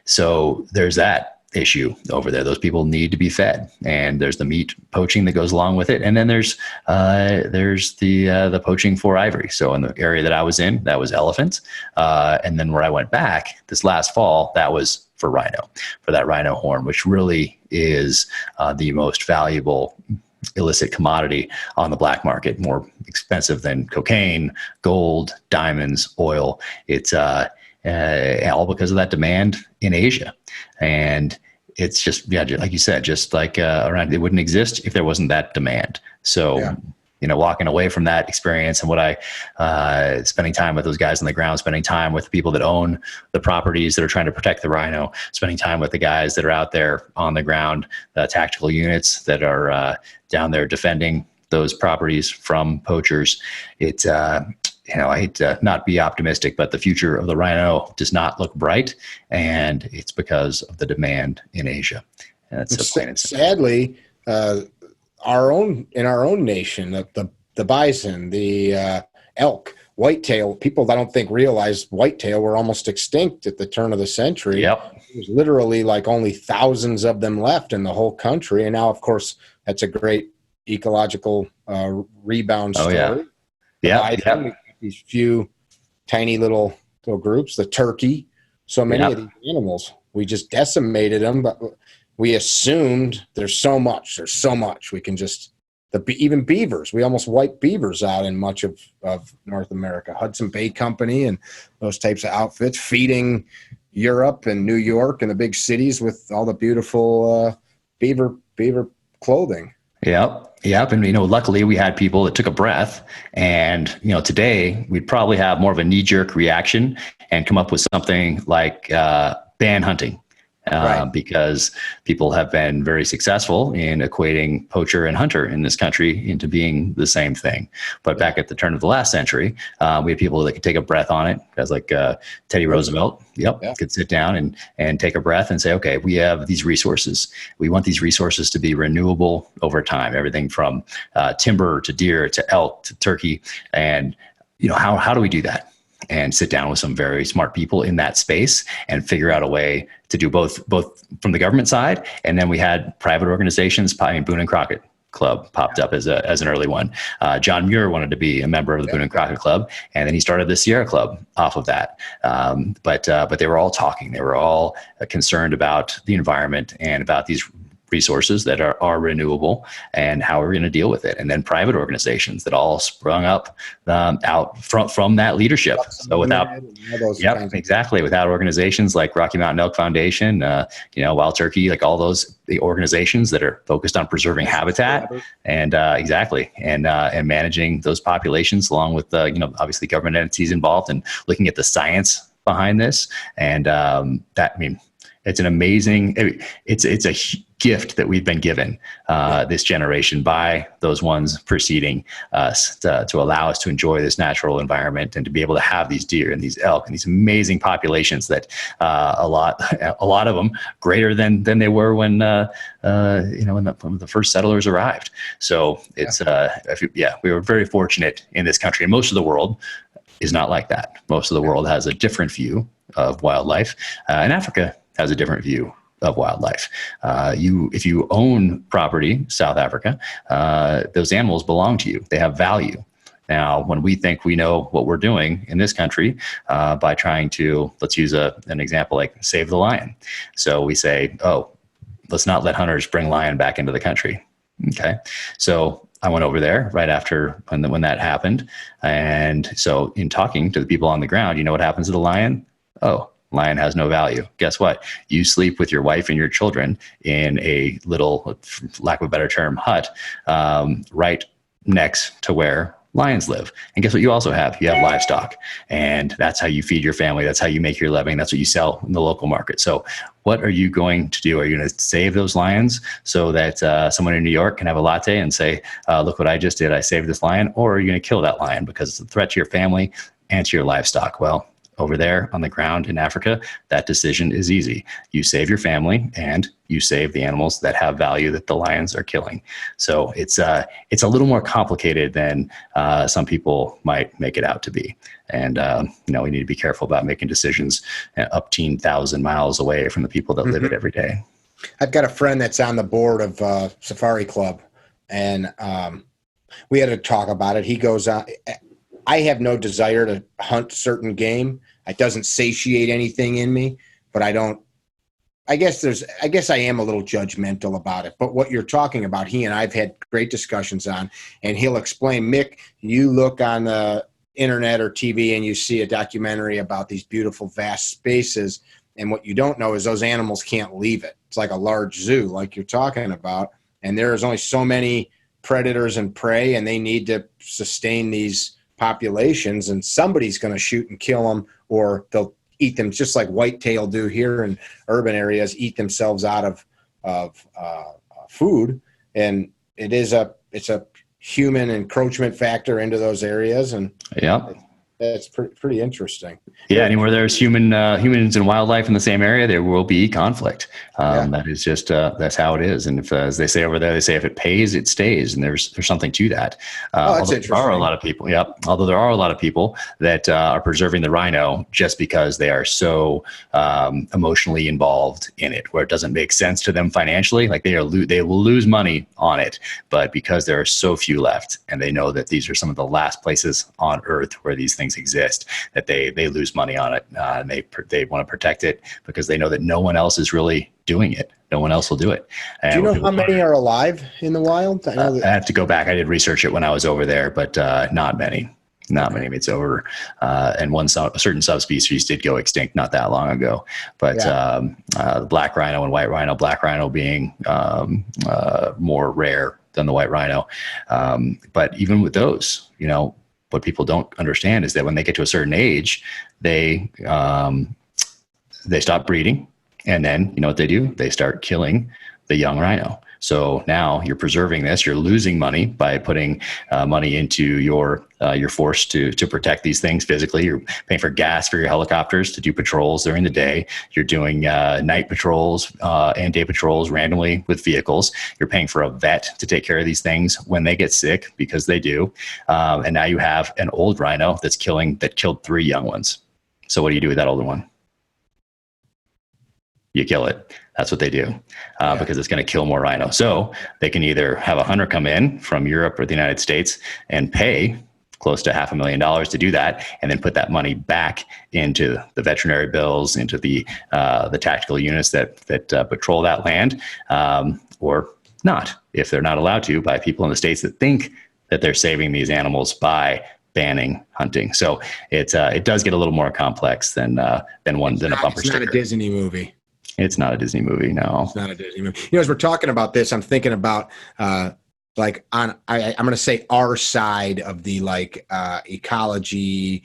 B: So there's that issue over there. Those people need to be fed, and there's the meat poaching that goes along with it, and then there's the poaching for ivory. So in the area that I was in, that was elephants, and then where I went back this last fall, that was for rhino, for that rhino horn, which really is the most valuable illicit commodity on the black market, more expensive than cocaine, gold, diamonds, oil. It's all because of that demand in Asia. And it's just, yeah, like you said, just like around, it wouldn't exist if there wasn't that demand. So, yeah. Walking away from that experience and what spending time with those guys on the ground, spending time with people that own the properties that are trying to protect the rhino, spending time with the guys that are out there on the ground, the tactical units that are down there defending those properties from poachers. It's, I hate to not be optimistic, but the future of the rhino does not look bright, and it's because of the demand in Asia. And that's
A: sadly, in our own nation, the bison, the elk, whitetail. People I don't think realize whitetail were almost extinct at the turn of the century.
B: Yep.
A: There's literally like only thousands of them left in the whole country, and now, of course, that's a great ecological rebound story.
B: Oh, yeah. Yeah.
A: These few tiny little groups, the turkey, so many of these animals, we just decimated them, but we assumed there's so much we can just, even beavers, we almost wiped beavers out in much of North America. Hudson Bay Company and those types of outfits feeding Europe and New York and the big cities with all the beautiful beaver clothing.
B: Yep. And, luckily we had people that took a breath, and, today we'd probably have more of a knee-jerk reaction and come up with something like ban hunting. Right. Because people have been very successful in equating poacher and hunter in this country into being the same thing. But back at the turn of the last century, we had people that could take a breath on it, guys like Teddy Roosevelt. Could sit down and take a breath and say, okay, we have these resources. We want these resources to be renewable over time, everything from timber to deer to elk to turkey. And, how do we do that? And sit down with some very smart people in that space and figure out a way to do both from the government side. And then we had private organizations. Boone and Crockett Club popped up as an early one. John Muir wanted to be a member of the Boone and Crockett Club, and then he started the Sierra Club off of that. But they were all talking. They were all concerned about the environment and about these resources that are renewable, and how we're going to deal with it. And then private organizations that all sprung up out from that leadership. So exactly, without organizations like Rocky Mountain Elk Foundation, Wild Turkey, like all the organizations that are focused on preserving habitat and and managing those populations, along with obviously government entities involved and looking at the science behind this. And it's an amazing, it's a gift that we've been given this generation by those ones preceding us to allow us to enjoy this natural environment and to be able to have these deer and these elk and these amazing populations that a lot of them greater than they were when the first settlers arrived. So it's we were very fortunate in this country, and most of the world is not like that. Most of the world has a different view of wildlife, and Africa has a different view of wildlife. If you own property, South Africa, those animals belong to you. They have value. Now, when we think we know what we're doing in this country by trying to, let's use an example like save the lion. So we say, let's not let hunters bring lion back into the country. Okay. So I went over there right after when that happened. And so in talking to the people on the ground, you know what happens to the lion? Lion has no value. Guess what? You sleep with your wife and your children in a little, for lack of a better term, hut right next to where lions live. And guess what you also have? You have livestock. And that's how you feed your family. That's how you make your living. That's what you sell in the local market. So what are you going to do? Are you going to save those lions so that someone in New York can have a latte and say, look what I just did. I saved this lion. Or are you going to kill that lion because it's a threat to your family and to your livestock? Well, over there on the ground in Africa, that decision is easy. You save your family and you save the animals that have value that the lions are killing. So it's a little more complicated than some people might make it out to be. And we need to be careful about making decisions up 10,000 miles away from the people that live it every day.
A: I've got a friend that's on the board of Safari Club, and we had to talk about it. He goes, I have no desire to hunt certain game. It doesn't satiate anything in me, but I guess I am a little judgmental about it. But what you're talking about, he and I've had great discussions on, and he'll explain, Mick, you look on the internet or TV and you see a documentary about these beautiful vast spaces. And what you don't know is those animals can't leave it. It's like a large zoo, like you're talking about. And there is only so many predators and prey, and they need to sustain these populations, and somebody's going to shoot and kill them, or they'll eat them, just like whitetail do here in urban areas, eat themselves out of food. And it's a human encroachment factor into those areas. And that's pretty interesting.
B: Yeah, anywhere there's humans and wildlife in the same area, there will be conflict. That is just that's how it is. And if, as they say over there, they say if it pays, it stays. And there's something to that.
A: That's interesting.
B: There are a lot of people. Although there are a lot of people that are preserving the rhino just because they are so emotionally involved in it, where it doesn't make sense to them financially. Like they will lose money on it, but because there are so few left, and they know that these are some of the last places on Earth where these things exist, that they lose money on it, and they want to protect it because they know that no one else is really doing it. No one else will do it. And
A: do you know how many are alive in the wild? I
B: have to go back. I did research it when I was over there, but not many. Not many. It's over. And a certain subspecies did go extinct not that long ago. But the black rhino and white rhino, black rhino being more rare than the white rhino. But even with those, what people don't understand is that when they get to a certain age, they stop breeding, and then you know what they do? They start killing the young rhino. So now you're preserving this. You're losing money by putting money into your force to protect these things physically. You're paying for gas for your helicopters to do patrols during the day. You're doing night patrols and day patrols randomly with vehicles. You're paying for a vet to take care of these things when they get sick, because they do. And now you have an old rhino that killed 3 young ones. So what do you do with that older one? You kill it. That's what they do, because it's going to kill more rhino. So they can either have a hunter come in from Europe or the United States and pay close to $500,000 to do that, and then put that money back into the veterinary bills, into the tactical units that patrol that land, or not, if they're not allowed to by people in the states that think that they're saving these animals by banning hunting. So it does get a little more complex than a bumper sticker.
A: It's not a Disney movie.
B: It's not a Disney movie. No,
A: it's not a Disney movie. As we're talking about this, I'm thinking about I'm going to say our side of the ecology,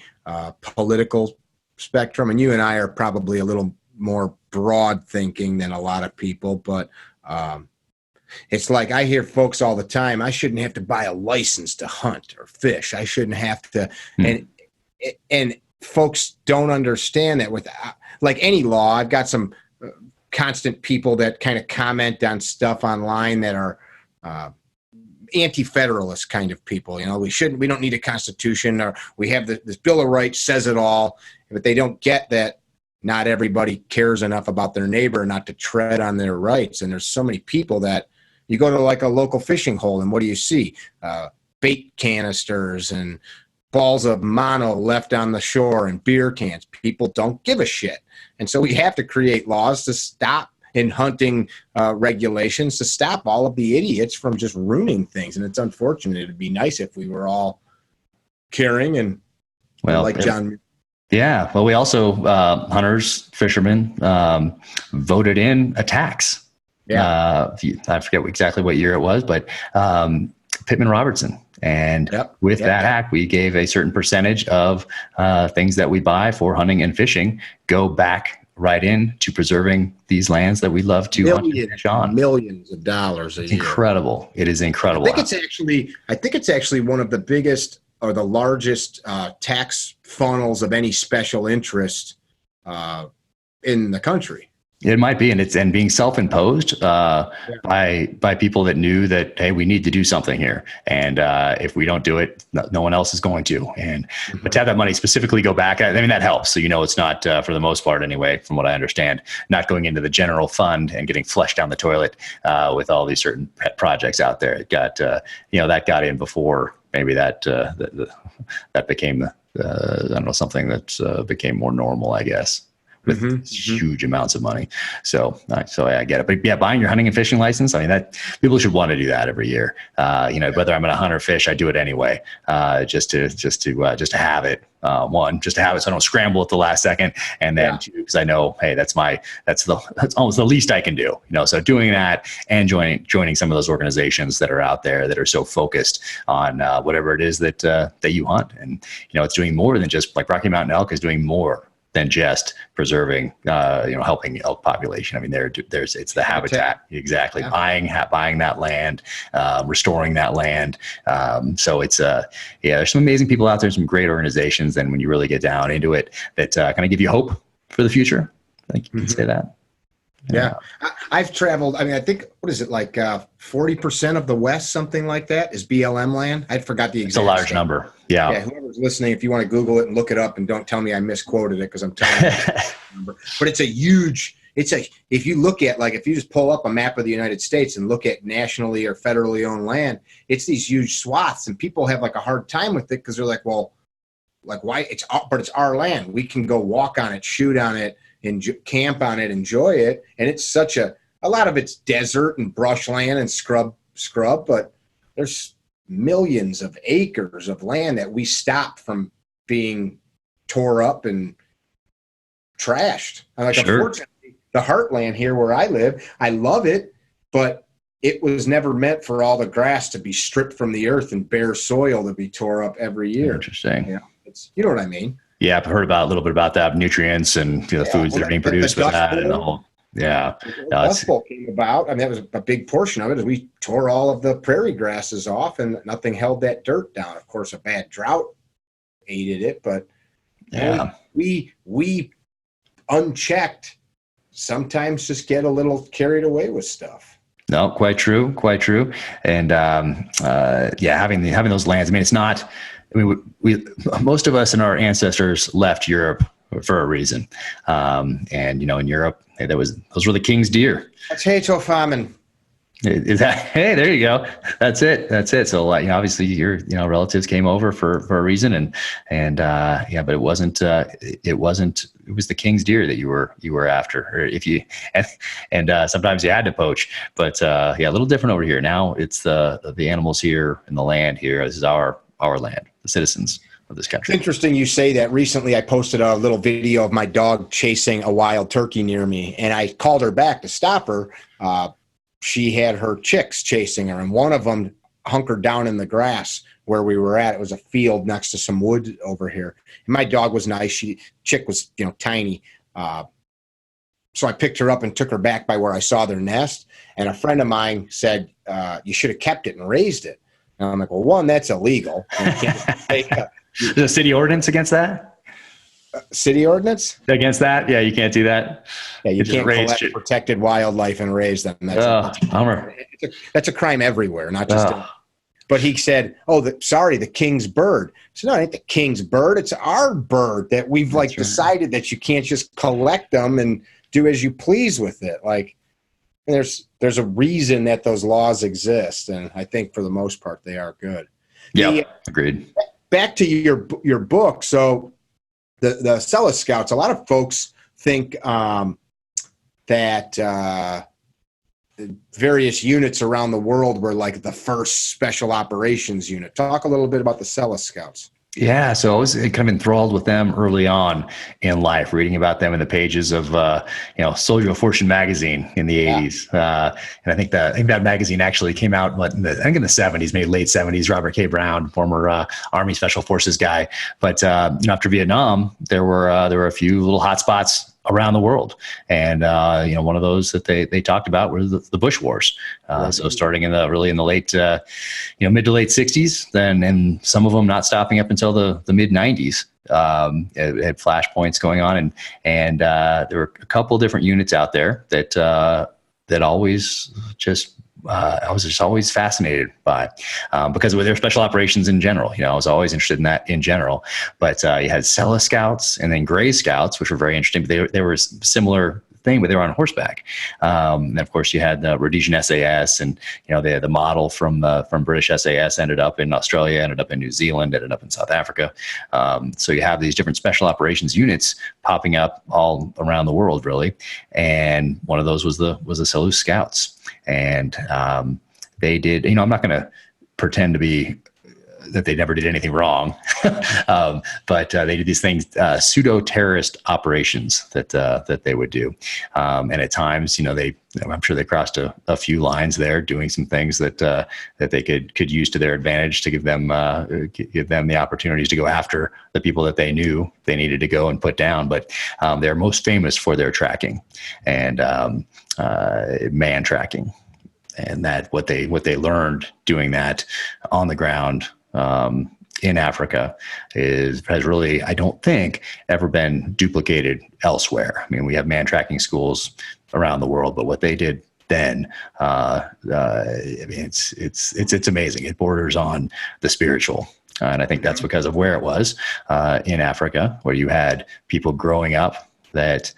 A: political spectrum, and you and I are probably a little more broad thinking than a lot of people, but it's like I hear folks all the time, I shouldn't have to buy a license to hunt or fish. I shouldn't have to. And folks don't understand that with like any law. I've got some constant people that kind of comment on stuff online that are anti-federalist kind of people. We don't need a constitution, or we have this Bill of Rights says it all, but they don't get that not everybody cares enough about their neighbor not to tread on their rights. And there's so many people that you go to like a local fishing hole, and what do you see? Bait canisters and balls of mono left on the shore and beer cans. People don't give a shit. And so we have to create laws to stop, in hunting regulations, to stop all of the idiots from just ruining things. And it's unfortunate. It'd be nice if we were all caring and like John.
B: Yeah. Well, we also, hunters, fishermen, voted in a tax. Yeah. I forget exactly what year it was, but Pittman-Robertson. And with that act, we gave a certain percentage of things that we buy for hunting and fishing go back right into preserving these lands that we love to hunt and fish on.
A: Millions of dollars a year.
B: Incredible. It is incredible.
A: I think it's actually one of the biggest or the largest tax funnels of any special interest in the country.
B: It might be, and being self-imposed by people that knew that, hey, we need to do something here, and if we don't do it, no one else is going to. And but to have that money specifically go back, I mean, that helps. So it's not for the most part anyway, from what I understand, not going into the general fund and getting flushed down the toilet with all these certain pet projects out there. It got that got in before maybe that became I don't know, something that became more normal, I guess, with huge amounts of money. So I get it. But yeah, buying your hunting and fishing license, I mean, that people should want to do that every year. Whether I'm going to hunt or fish, I do it anyway, just to have it. Just to have it so I don't scramble at the last second, and then two, because I know, hey, that's almost the least I can do. So doing that and joining some of those organizations that are out there that are so focused on whatever it is that you hunt, and it's doing more than just, like, Rocky Mountain Elk is doing more than just preserving, helping the elk population. I mean, it's the habitat, exactly. Yeah. Buying that land, restoring that land. So it's there's some amazing people out there, some great organizations, and when you really get down into it, that kind of give you hope for the future. I think you can say that.
A: Yeah. I've traveled. I mean, I think, what is it, like 40% of the West, something like that, is BLM land. I forgot the exact.
B: It's a large number. Yeah.
A: Whoever's listening, if you want to Google it and look it up, and don't tell me I misquoted it, because I'm telling you. But it's a huge. If you look at, like, if you just pull up a map of the United States and look at nationally or federally owned land, it's these huge swaths, and people have like a hard time with it because they're like, well, like, why? But it's our land. We can go walk on it, shoot on it, and camp on it, enjoy it. And it's such a lot of it's desert and brush land and scrub, but there's millions of acres of land that we stopped from being tore up and trashed. Unfortunately, the heartland here where I live, I love it, but it was never meant for all the grass to be stripped from the earth and bare soil to be tore up every year.
B: Interesting.
A: You know what I mean?
B: Yeah, I've heard a little bit about that, nutrients and the foods that are being produced with that, and the whole. Yeah,
A: the Dust Bowl came about. I mean, that was a big portion of it. Is we tore all of the prairie grasses off, and nothing held that dirt down. Of course, a bad drought aided it, but we unchecked sometimes just get a little carried away with stuff.
B: No, quite true, and having those lands. I mean, it's not. I mean, we most of us and our ancestors left Europe for a reason, and in Europe, those were the king's deer.
A: Potato famine.
B: Is that? Hey, there you go. That's it. So, obviously, your relatives came over for a reason, and but it wasn't was the king's deer that you were after, or if you, and sometimes you had to poach, but yeah, a little different over here. Now it's the animals here and the land here. This is our land, the citizens of this country.
A: It's interesting you say that. Recently, I posted a little video of my dog chasing a wild turkey near me, and I called her back to stop her. She had her chicks chasing her, and one of them hunkered down in the grass where we were at. It was a field next to some wood over here. And my dog was nice. Chick was, tiny. So I picked her up and took her back by where I saw their nest. And a friend of mine said, you should have kept it and raised it. And I'm like, well, one, that's illegal. You can't take
B: There's a city ordinance against that?
A: City ordinance?
B: Against that? Yeah, you can't do that.
A: Yeah, you can't collect protected wildlife and raise them. That's a crime everywhere, not just But he said, sorry, the king's bird. I said, no, it ain't the king's bird. It's our bird that we've decided that you can't just collect them and do as you please with it. Like, there's a reason that those laws exist, and I think for the most part they are good.
B: Yeah, agreed.
A: Back to your book. So the Selous Scouts, a lot of folks think that various units around the world were like the first special operations unit. Talk a little bit about the Selous Scouts.
B: Yeah, so I was kind of enthralled with them early on in life, reading about them in the pages of Soldier of Fortune magazine in the 80s. And I think that magazine actually came out in the 70s, maybe late 70s. Robert K. Brown, former Army Special Forces guy. But after Vietnam, there were a few little hot spots around the world, and one of those that they talked about were the Bush Wars. So starting in the late mid to late 60s, and some of them not stopping up until the mid 90s. It had flashpoints going on, and there were a couple different units out there that always just. I was just always fascinated by, because of their special operations in general. I was always interested in that in general. But you had Selous Scouts and then Gray Scouts, which were very interesting. But they were a similar thing, but they were on horseback. And of course, you had the Rhodesian SAS, and the model from British SAS ended up in Australia, ended up in New Zealand, ended up in South Africa. So you have these different special operations units popping up all around the world, really. And one of those was the Selous Scouts. And they did, I'm not going to pretend to be that they never did anything wrong, but they did these things, pseudo-terrorist operations that they would do. And at times, I'm sure they crossed a few lines there, doing some things that they could use to their advantage to give them the opportunities to go after the people that they knew they needed to go and put down. But they're most famous for their tracking and man tracking, and that what they learned doing that on the ground in Africa has really, I don't think, ever been duplicated elsewhere. I mean, we have man tracking schools around the world, but what they did then, it's amazing. It borders on the spiritual. And I think that's because of where it was in Africa, where you had people growing up that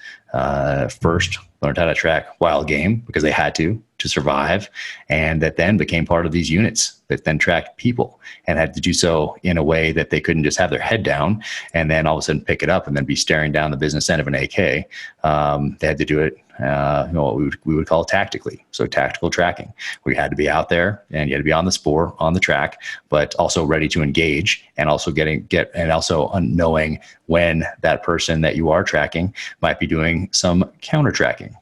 B: first learned how to track wild game because they had to survive, and that then became part of these units that then tracked people and had to do so in a way that they couldn't just have their head down and then all of a sudden pick it up and then be staring down the business end of an AK. They had to do it what we would call tactically. So tactical tracking. We had to be out there, and you had to be on the spoor, on the track, but also ready to engage, and also and also knowing when that person that you are tracking might be doing some counter tracking,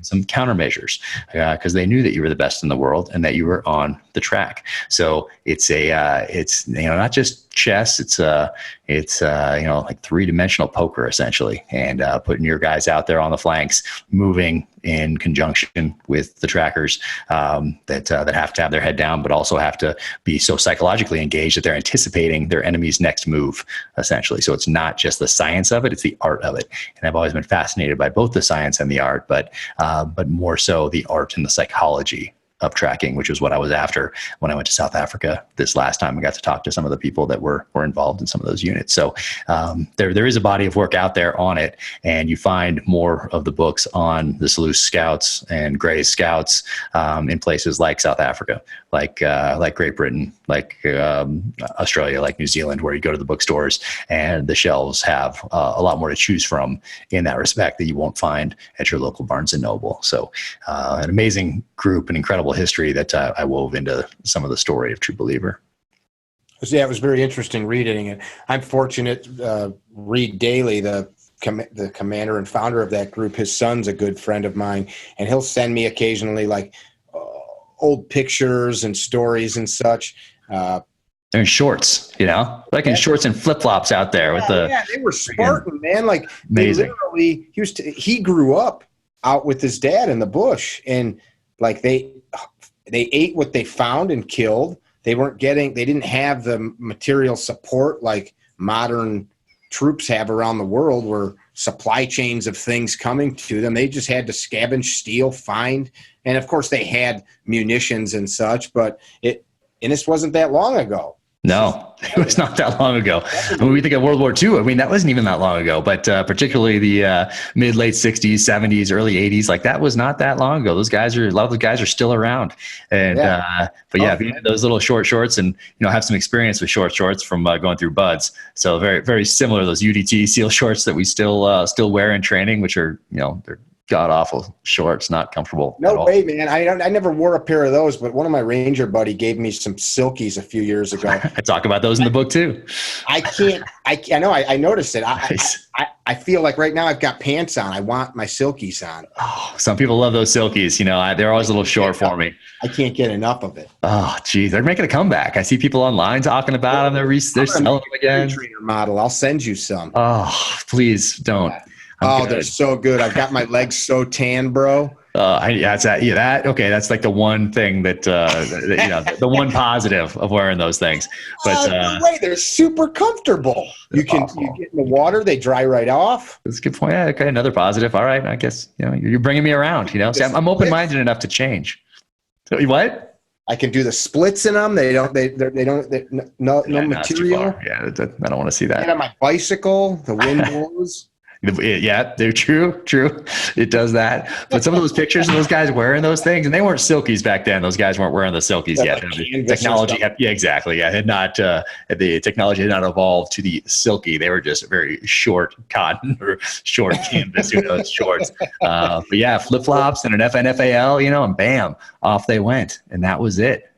B: some countermeasures, because they knew that you were the best in the world and that you were on the track. So it's not just chess. It's like three-dimensional poker essentially, and putting your guys out there on the flanks, moving in conjunction with the trackers that have to have their head down, but also have to be so psychologically engaged that they're anticipating their enemy's next move, essentially. So it's not just the science of it; it's the art of it. And I've always been fascinated by both the science and the art, but more so the art and the psychology of tracking, which is what I was after when I went to South Africa this last time. I got to talk to some of the people that were involved in some of those units. So there is a body of work out there on it, and you find more of the books on the Selous Scouts and Gray's Scouts in places like South Africa, like Great Britain, like Australia, like New Zealand, where you go to the bookstores and the shelves have a lot more to choose from in that respect that you won't find at your local Barnes and Noble. So an amazing group, an incredible history that I wove into some of the story of True Believer.
A: Yeah, it was very interesting reading it. I'm fortunate. Read Daly, the commander and founder of that group, his son's a good friend of mine, and he'll send me occasionally like old pictures and stories and such. They're
B: in shorts, like in shorts and flip flops out there with the.
A: Yeah, they were Spartan, man. Like
B: amazing.
A: He grew up out with his dad in the bush, and like they ate what they found and killed. They didn't have the material support like modern troops have around the world, where supply chains of things coming to them. They just had to scavenge, steal, find, and of course they had munitions and such. But this wasn't that long ago.
B: No, it was not that long ago. When we think of World War II, I mean, that wasn't even that long ago, but particularly the mid-late 60s, 70s, early 80s, like that was not that long ago. A lot of the guys are still around. And, if you had those little short shorts and, have some experience with short shorts from going through buds. So very, very similar to those UDT SEAL shorts that we still wear in training, which are, they're god awful shorts, not comfortable.
A: No way, man. I never wore a pair of those, but one of my Ranger buddy gave me some Silkies a few years ago.
B: I talk about those in the book too.
A: I know. I noticed it. I feel like right now I've got pants on. I want my Silkies on.
B: Oh, some people love those Silkies. They're always a little short for me.
A: I can't get enough of it.
B: Oh, geez, they're making a comeback. I see people online talking about them. They're selling them again.
A: Trainer model. I'll send you some.
B: Oh, please don't.
A: They're so good. I've got my legs so tan, bro.
B: That's like the one thing that the one positive of wearing those things. But
A: no way, they're super comfortable. You get in the water, they dry right off.
B: That's a good point. Yeah, okay, another positive. All right, I guess you're bringing me around. See, I'm open-minded enough to change. So, what?
A: I can do the splits in them. No material.
B: Yeah, I don't want to see that.
A: And on my bicycle, the wind blows.
B: Yeah, they're true. It does that. But some of those pictures of those guys wearing those things, and they weren't Silkies back then. Those guys weren't wearing the Silkies yet.
A: Like
B: technology, exactly. Yeah, the technology had not evolved to the silky. They were just very short cotton or short canvas, shorts. But yeah, flip flops and an FNFAL, and bam, off they went, and that was it.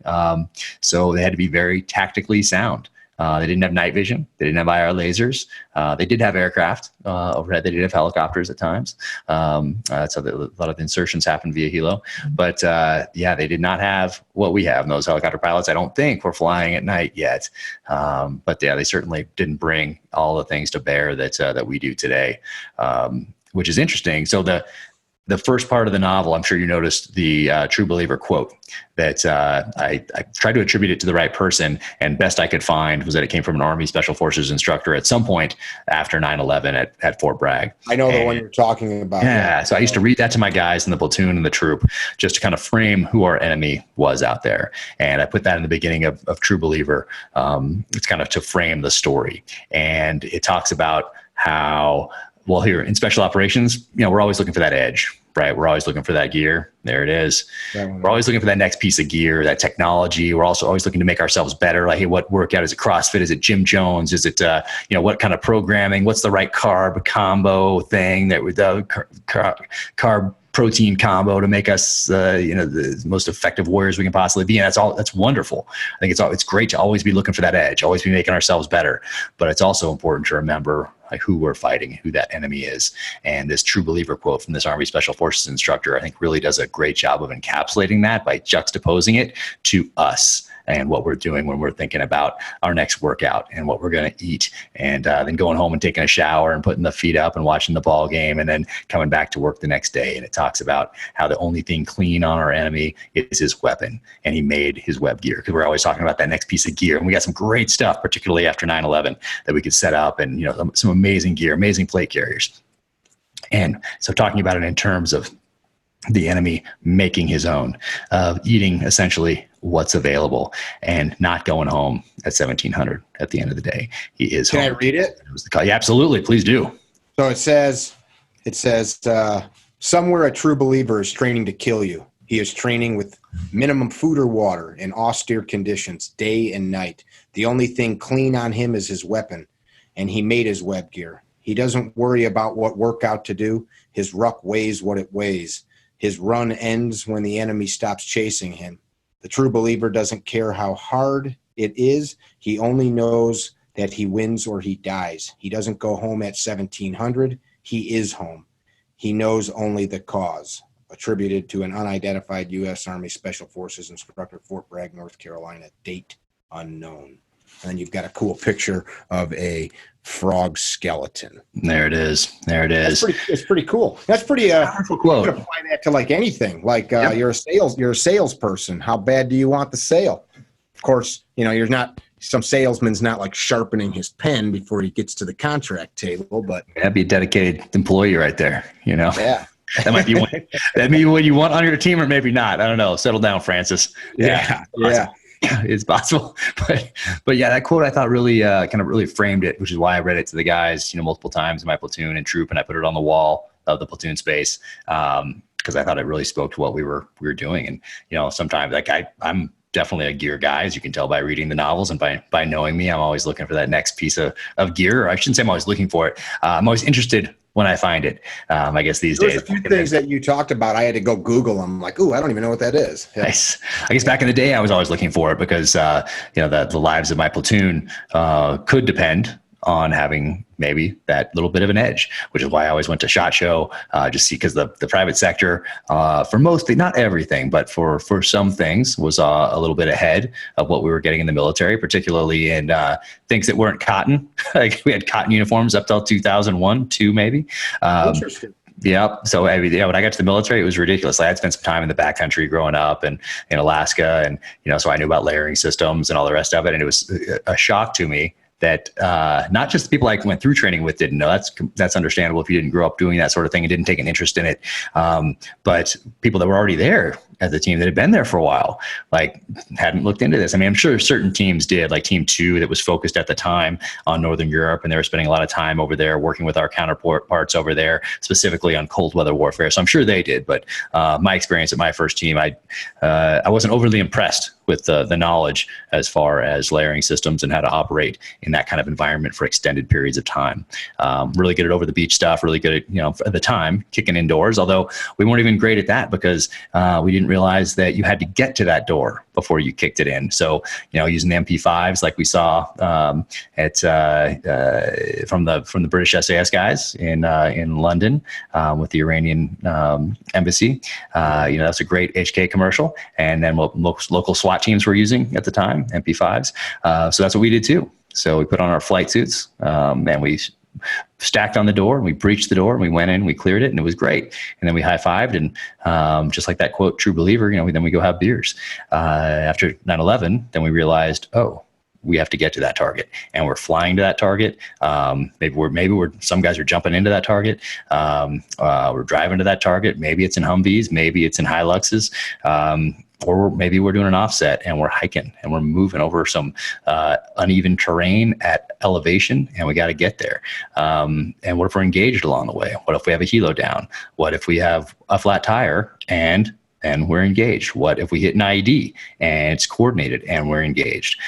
B: So they had to be very tactically sound. They didn't have night vision. They didn't have IR lasers. They did have aircraft overhead. They did have helicopters at times. So a lot of the insertions happened via helo. But they did not have what we have. And those helicopter pilots, I don't think, were flying at night yet. But they certainly didn't bring all the things to bear that we do today, which is interesting. So the first part of the novel, I'm sure you noticed the True Believer quote that I tried to attribute it to the right person, and best I could find was that it came from an Army Special Forces instructor at some point after 9/11 at Fort Bragg.
A: I know the one you're talking about.
B: Yeah, so I used to read that to my guys in the platoon and the troop just to kind of frame who our enemy was out there. And I put that in the beginning of True Believer. It's kind of to frame the story. And it talks about how, well, here in special operations, we're always looking for that edge, right? We're always looking for that gear. There it is. We're always looking for that next piece of gear, that technology. We're also always looking to make ourselves better. Like, hey, what workout? Is it CrossFit? Is it Jim Jones? Is it, what kind of programming? What's the right carb combo thing that with the carb protein combo to make us, the most effective warriors we can possibly be? And that's wonderful. I think it's great to always be looking for that edge, always be making ourselves better. But it's also important to remember who we're fighting, who that enemy is. And this True Believer quote from this Army Special Forces instructor, I think really does a great job of encapsulating that by juxtaposing it to us and what we're doing when we're thinking about our next workout and what we're going to eat, and then going home and taking a shower and putting the feet up and watching the ball game and then coming back to work the next day. And it talks about how the only thing clean on our enemy is his weapon, and he made his web gear, because we're always talking about that next piece of gear. And we got some great stuff, particularly after 9/11, that we could set up, and some amazing gear, amazing plate carriers. And so talking about it in terms of the enemy making his own, eating essentially what's available and not going home at 1700 at the end of the day. He is
A: Can
B: home.
A: I read it?
B: Yeah, absolutely. Please do.
A: So it says, somewhere a true believer is training to kill you. He is training with minimum food or water in austere conditions, day and night. The only thing clean on him is his weapon, and he made his web gear. He doesn't worry about what workout to do. His ruck weighs what it weighs. His run ends when the enemy stops chasing him. The true believer doesn't care how hard it is. He only knows that he wins or he dies. He doesn't go home at 1700. He is home. He knows only the cause. Attributed to an unidentified U.S. Army Special Forces instructor, Fort Bragg, North Carolina. Date unknown. And then you've got a cool picture of a frog skeleton.
B: There it is. There it is.
A: It's pretty cool. That's pretty
B: Powerful quote.
A: You can apply that to like anything. Like you're a salesperson. How bad do you want the sale? Of course, you're not. Some salesman's not like sharpening his pen before he gets to the contract table, but
B: that'd be a dedicated employee right there.
A: Yeah.
B: That might be one. That may be what you want on your team, or maybe not. I don't know. Settle down, Francis.
A: Yeah.
B: It's possible. But yeah, that quote I thought really kind of really framed it, which is why I read it to the guys, multiple times in my platoon and troop, and I put it on the wall of the platoon space because I thought it really spoke to what we were doing. And sometimes like I'm definitely a gear guy, as you can tell by reading the novels and by knowing me. I'm always looking for that next piece of gear. Or I shouldn't say I'm always looking for it. I'm always interested when I find it. I guess these days.
A: There's a few things that you talked about. I had to go Google them. Like, I don't even know what that is. Yeah.
B: Nice. I guess back in the day, I was always looking for it because, the lives of my platoon could depend on having maybe that little bit of an edge, which is why I always went to SHOT Show, just see, because the private sector, for mostly, not everything, but for some things was a little bit ahead of what we were getting in the military, particularly in things that weren't cotton. Like we had cotton uniforms up till 2001, 2 maybe.
A: Interesting.
B: Yeah. So when I got to the military, it was ridiculous. I had spent some time in the backcountry growing up and in Alaska, and so I knew about layering systems and all the rest of it. And it was a shock to me that not just the people I went through training with didn't know. That's understandable if you didn't grow up doing that sort of thing and didn't take an interest in it. But people that were already there as the team that had been there for a while, like hadn't looked into this. I mean, I'm sure certain teams did, like Team 2 that was focused at the time on Northern Europe, and they were spending a lot of time over there working with our counterparts over there, specifically on cold weather warfare. So I'm sure they did. But my experience at my first team, I wasn't overly impressed with the knowledge as far as layering systems and how to operate in that kind of environment for extended periods of time. Really good at over the beach stuff, really good at, at the time, kicking indoors, although we weren't even great at that because we didn't realize that you had to get to that door before you kicked it in. So, using the MP5s like we saw from the British SAS guys in London with the Iranian embassy. That's a great HK commercial. And then what most local SWAT teams were using at the time, MP5s. So that's what we did too. So we put on our flight suits and we stacked on the door, and we breached the door, and we went in, we cleared it, and it was great. And then we high-fived, and just like that quote, true believer, then we go have beers. After 9/11, then we realized, we have to get to that target, and we're flying to that target. Maybe some guys are jumping into that target. We're driving to that target. Maybe it's in Humvees, maybe it's in Hiluxes. Or maybe we're doing an offset and we're hiking and we're moving over some uneven terrain at elevation, and we got to get there. And what if we're engaged along the way? What if we have a helo down? What if we have a flat tire and we're engaged? What if we hit an IED and it's coordinated and we're engaged?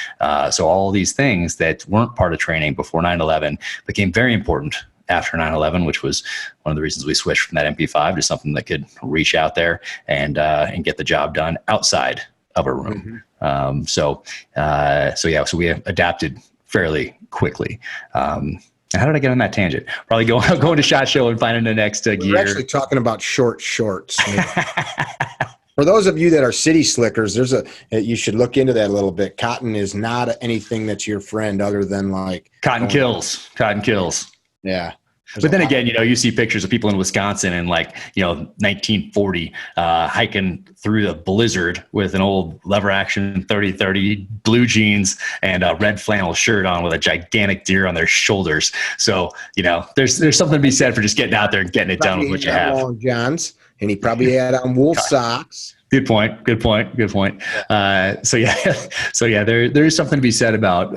B: So all these things that weren't part of training before 9/11 became very important after 9/11, which was one of the reasons we switched from that MP5 to something that could reach out there and get the job done outside of a room. Mm-hmm. So we adapted fairly quickly. And how did I get on that tangent? Probably going to SHOT Show and finding the next gear.
A: We're actually talking about short shorts. For those of you that are city slickers, you should look into that a little bit. Cotton is not anything that's your friend other than like
B: cotton kills.
A: Yeah.
B: But then again, you see pictures of people in Wisconsin in 1940 hiking through the blizzard with an old lever action 30-30 blue jeans and a red flannel shirt on with a gigantic deer on their shoulders. So, there's something to be said for just getting out there and getting it done with what you have.
A: Long johns. and he probably had on wool socks.
B: Good point. So yeah, there is something to be said about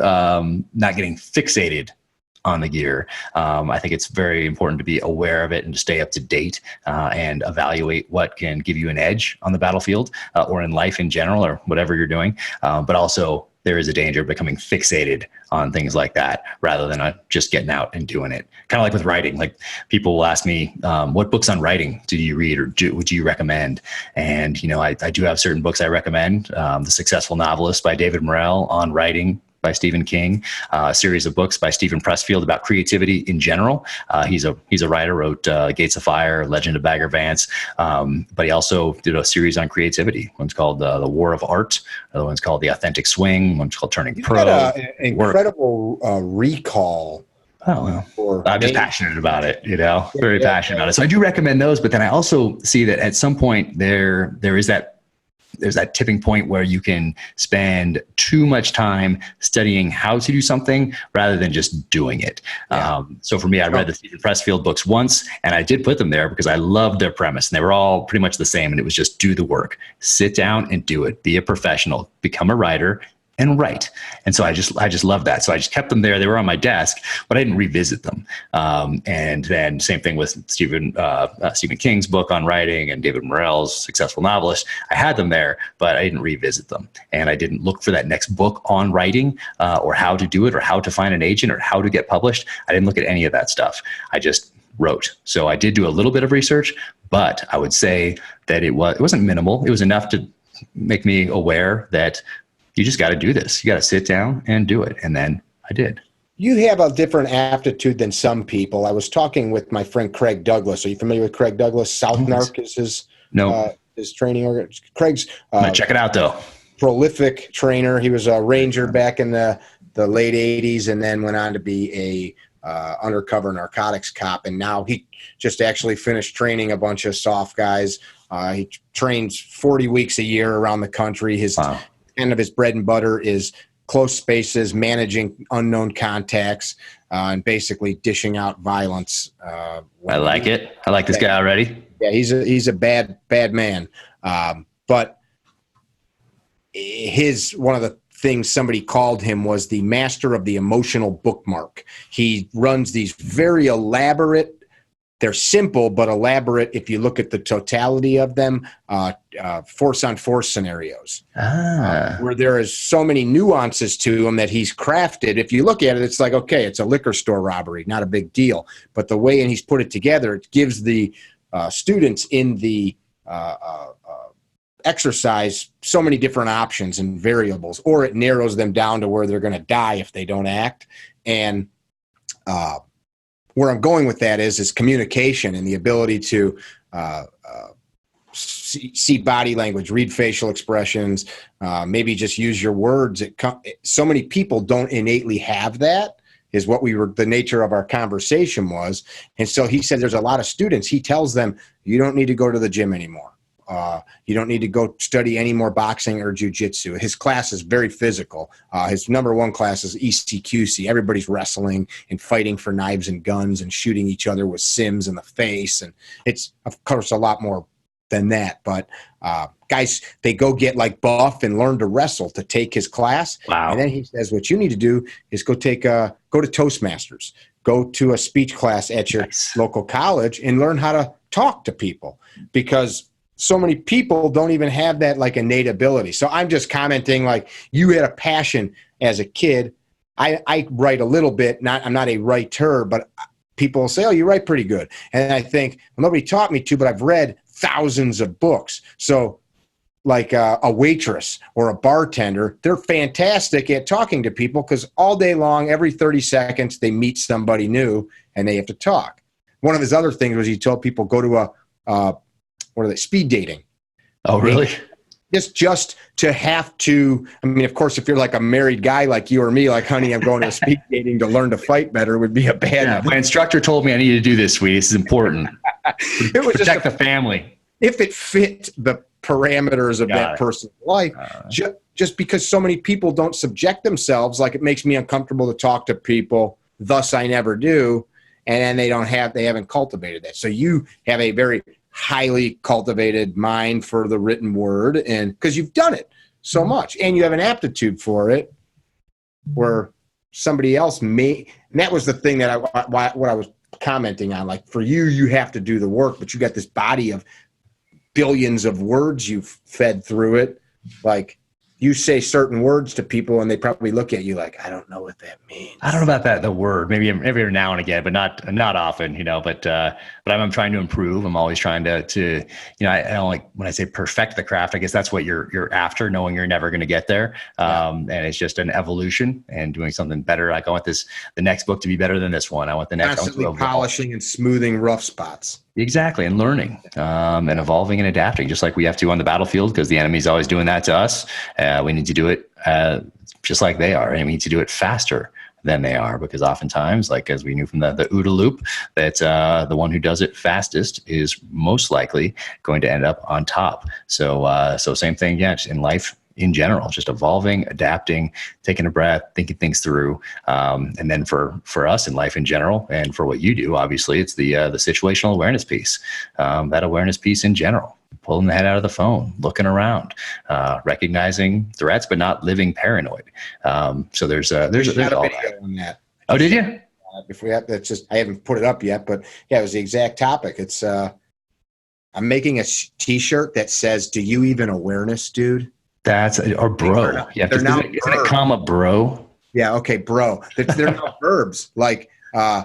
B: not getting fixated on the gear. I think it's very important to be aware of it and to stay up to date and evaluate what can give you an edge on the battlefield or in life in general or whatever you're doing. But also there is a danger of becoming fixated on things like that rather than just getting out and doing it. Kind of like with writing, like people will ask me, what books on writing do you read or would you recommend? And, I do have certain books I recommend. The Successful Novelist by David Morrell, On Writing by Stephen King, a series of books by Stephen Pressfield about creativity in general. He's a writer, wrote Gates of Fire, Legend of Bagger Vance, but he also did a series on creativity. One's called The War of Art. Another one's called The Authentic Swing. One's called Turning Pro.
A: An incredible recall.
B: Oh, well, I'm just passionate about it, very passionate about it. So I do recommend those, but then I also see that at some point there's that tipping point where you can spend too much time studying how to do something rather than just doing it. Yeah. So for me, I read the Stephen Pressfield books once, and I did put them there because I loved their premise. And they were all pretty much the same, and it was just do the work. Sit down and do it. Be a professional. Become a writer. And write. And so I just love that. So I just kept them there. They were on my desk, but I didn't revisit them. And then same thing with Stephen King's book on writing and David Morrell's Successful Novelist. I had them there, but I didn't revisit them. And I didn't look for that next book on writing or how to do it or how to find an agent or how to get published. I didn't look at any of that stuff. I just wrote. So I did do a little bit of research, but I would say that it wasn't minimal. It was enough to make me aware that you just got to do this. You got to sit down and do it. And then I did.
A: You have a different aptitude than some people. I was talking with my friend Craig Douglas. Are you familiar with Craig Douglas? Southnark is his training organ. Craig's
B: check it out though.
A: Prolific trainer. He was a ranger back in the late 80s and then went on to be a undercover narcotics cop. And now he just actually finished training a bunch of soft guys. He trains 40 weeks a year around the country. Kind of his bread and butter is close spaces, managing unknown contacts, and basically dishing out violence.
B: I like it. I like this guy already.
A: Yeah, he's a bad man. But one of the things somebody called him was the master of the emotional bookmark. He runs these very elaborate. They're simple but elaborate if you look at the totality of them, force-on-force scenarios, where there is so many nuances to them that he's crafted. If you look at it, it's like, okay, it's a liquor store robbery, not a big deal. But the way he's put it together, it gives the students in the exercise so many different options and variables, or it narrows them down to where they're going to die if they don't act. And where I'm going with that is communication and the ability to see body language, read facial expressions, maybe just use your words. So many people don't innately have that, is what the nature of our conversation was. And so he said there's a lot of students, he tells them, you don't need to go to the gym anymore. You don't need to go study any more boxing or jiu-jitsu. His class is very physical. His number one class is ECQC. Everybody's wrestling and fighting for knives and guns and shooting each other with sims in the face. And it's, of course, a lot more than that. But guys, they go get like buff and learn to wrestle to take his class.
B: Wow.
A: And then he says, what you need to do is go to Toastmasters. Go to a speech class at your local college and learn how to talk to people, because so many people don't even have that like innate ability. So I'm just commenting, like, you had a passion as a kid. I write a little bit. I'm not a writer, but people say, oh, you write pretty good. And I think, well, nobody taught me to, but I've read thousands of books. So like a waitress or a bartender, they're fantastic at talking to people because all day long, every 30 seconds, they meet somebody new and they have to talk. One of his other things was he told people, go to speed dating.
B: Oh, really?
A: Just to have to, I mean, of course, if you're like a married guy like you or me, like, honey, I'm going to speed dating to learn to fight better, would be a bad.
B: My instructor told me I need to do this, sweetie. This is important.
A: It was
B: protect the family.
A: If it fit the parameters of that person's life, just because so many people don't subject themselves, like, it makes me uncomfortable to talk to people, thus I never do. And then they haven't cultivated that. So you have a very highly cultivated mind for the written word, and because you've done it so much and you have an aptitude for it, where somebody else may. And that was the thing that what I was commenting on. Like for you, you have to do the work, but you got this body of billions of words you've fed through it. Like you say certain words to people and they probably look at you like, I don't know what that means.
B: I don't know about that, the word, maybe every now and again, but not often, you know, but I'm trying to improve. I'm always trying to, you know, I don't like when I say perfect the craft, I guess that's what you're after, knowing you're never going to get there. And it's just an evolution and doing something better. Like I want the next book to be better than this one. I want the next
A: constantly polishing and smoothing rough spots.
B: Exactly. And learning, and evolving and adapting, just like we have to on the battlefield, because the enemy's always doing that to us. We need to do it just like they are, and we need to do it faster than they are, because oftentimes, like as we knew from the OODA loop, that the one who does it fastest is most likely going to end up on top. So same thing, yeah, just in life in general, just evolving, adapting, taking a breath, thinking things through. And then for us in life in general, and for what you do, obviously, it's the situational awareness piece, that awareness piece in general, pulling the head out of the phone, looking around, recognizing threats, but not living paranoid. So there's all that.
A: On that.
B: Oh, did you?
A: If we have, that's just, I haven't put it up yet, but yeah, it was the exact topic. It's, I'm making a t-shirt that says, do you even awareness, dude?
B: That's or bro. Yeah, isn't it comma bro?
A: Yeah, okay, bro. They're not verbs. Like, do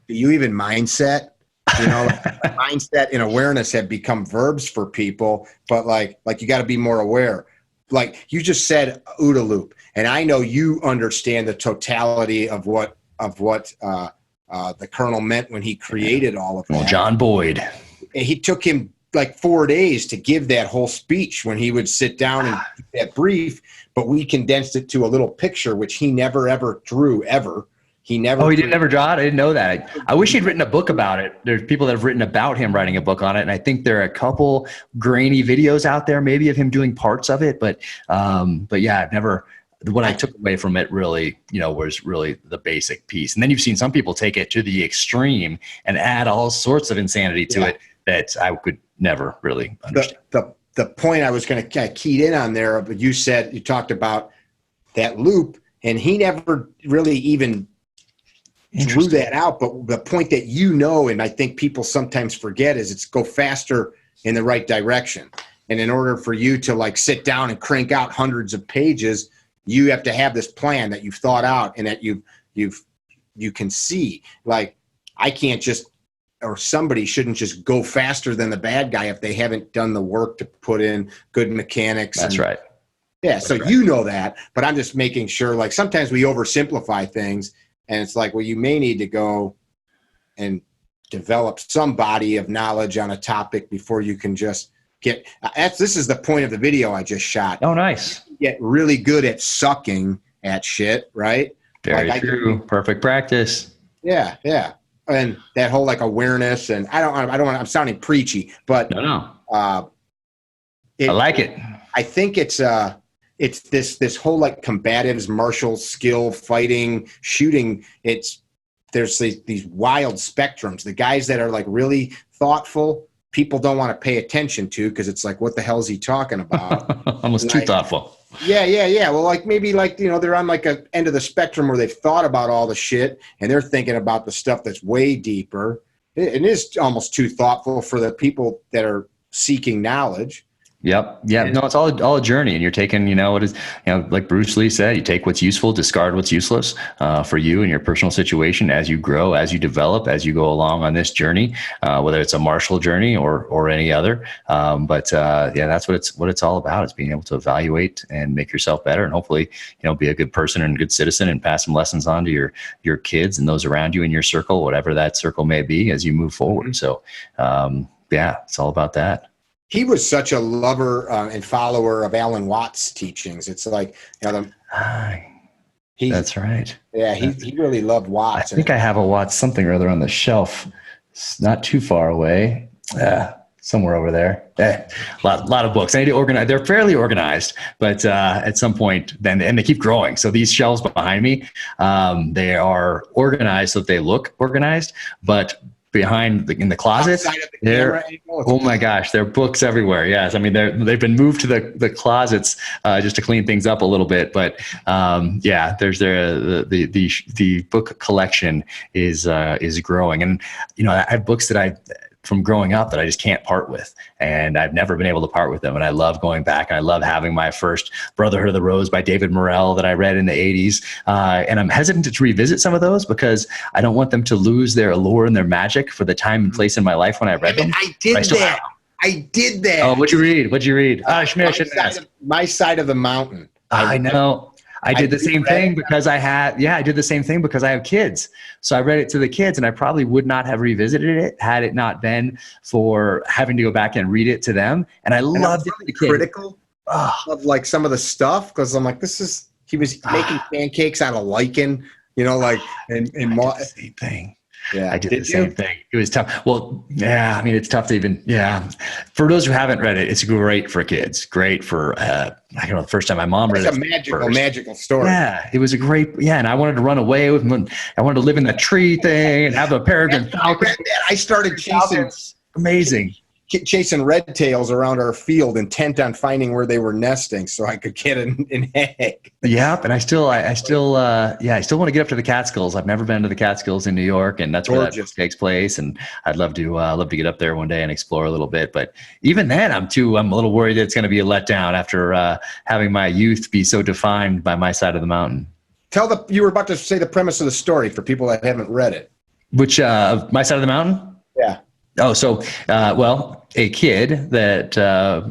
A: you even mindset? You know, like mindset and awareness have become verbs for people, but like you got to be more aware. Like you just said, OODA loop, and I know you understand the totality of what the Colonel meant when he created all of that.
B: Well, John Boyd.
A: And he took him like 4 days to give that whole speech when he would sit down and give that brief, but we condensed it to a little picture, which he never, ever drew, ever. He never.
B: Oh, he didn't ever draw it? I didn't know that. I wish he'd written a book about it. There's people that have written about him writing a book on it, and I think there are a couple grainy videos out there, maybe of him doing parts of it, but yeah, I've never. What I took away from it really, you know, was really the basic piece. And then you've seen some people take it to the extreme and add all sorts of insanity to it that I could never really understand.
A: The point I was going to kind of key in on there, but you talked about that loop, and he never really even drew that out. But the point that you know, and I think people sometimes forget, is it's go faster in the right direction. And in order for you to like sit down and crank out hundreds of pages, you have to have this plan that you've thought out and that you can see. Like I can't just, or somebody shouldn't just go faster than the bad guy if they haven't done the work to put in good mechanics.
B: That's right.
A: Yeah. So you know that, but I'm just making sure, like sometimes we oversimplify things and it's like, well, you may need to go and develop some body of knowledge on a topic before you can just this is the point of the video I just shot.
B: Oh, nice.
A: Get really good at sucking at shit. Right.
B: Very true. Perfect practice.
A: Yeah. Yeah. And that whole like awareness, and I don't want, I'm sounding preachy, but
B: no. I like it.
A: I think it's this whole like combatives, martial skill, fighting, shooting. There's these wild spectrums. The guys that are like really thoughtful, people don't want to pay attention to because it's like, what the hell is he talking about?
B: Almost too thoughtful.
A: Yeah. Well, like maybe like, you know, they're on like a end of the spectrum where they've thought about all the shit and they're thinking about the stuff that's way deeper. It is almost too thoughtful for the people that are seeking knowledge.
B: Yep. Yeah. No, it's all a journey, and you're taking, you know, what is, you know, like Bruce Lee said, you take what's useful, discard what's useless, for you and your personal situation as you grow, as you develop, as you go along on this journey, whether it's a martial journey or any other. Yeah, that's what it's all about, is being able to evaluate and make yourself better, and hopefully, you know, be a good person and a good citizen and pass some lessons on to your kids and those around you in your circle, whatever that circle may be, as you move forward. So, yeah, it's all about that.
A: He was such a lover and follower of Alan Watts' teachings. It's like, you know,
B: that's right.
A: Yeah, he really loved Watts.
B: I think I have a Watts something or other on the shelf. It's not too far away. Somewhere over there. A lot of books. I need to organize. They're fairly organized, but at some point, and they keep growing. So these shelves behind me, they are organized so that they look organized, but behind in the closets.
A: Outside of the camera angle.
B: Oh my gosh, there are books everywhere. Yes, I mean they've been moved to the closets just to clean things up a little bit. But yeah, there's the book collection is growing, and I have books that from growing up that I just can't part with, and I've never been able to part with them. And I love going back, and I love having my first Brotherhood of the Rose by David Morrell that I read in the 80s. And I'm hesitant to revisit some of those because I don't want them to lose their allure and their magic for the time and place in my life when I read them.
A: I did that.
B: Oh, what'd you read?
A: My Side of the Mountain.
B: I know. I did the same thing because I did the same thing because I have kids. So I read it to the kids, and I probably would not have revisited it had it not been for having to go back and read it to them. And I loved it. Really
A: critical of like some of the stuff because I'm like, he was making pancakes out of lichen, like and
B: the same thing.
A: Yeah,
B: I did the same thing. It was tough. Well, yeah, I mean, it's tough to even, For those who haven't read it, it's great for kids. Great for, the first time my mom read it.
A: It's a magical story.
B: Yeah, it was a great, and I wanted to run away with him. I wanted to live in the tree thing and have a peregrine falcon.
A: I started chasing red tails around our field, intent on finding where they were nesting so I could get an egg.
B: Yep, and I still want to get up to the Catskills. I've never been to the Catskills in New York, and that's where that book takes place. And I'd love to get up there one day and explore a little bit. But even then, I'm a little worried that it's going to be a letdown after having my youth be so defined by My Side of the Mountain.
A: You were about to say the premise of the story for people that haven't read it.
B: Which My Side of the Mountain?
A: Yeah.
B: Oh, so, a kid that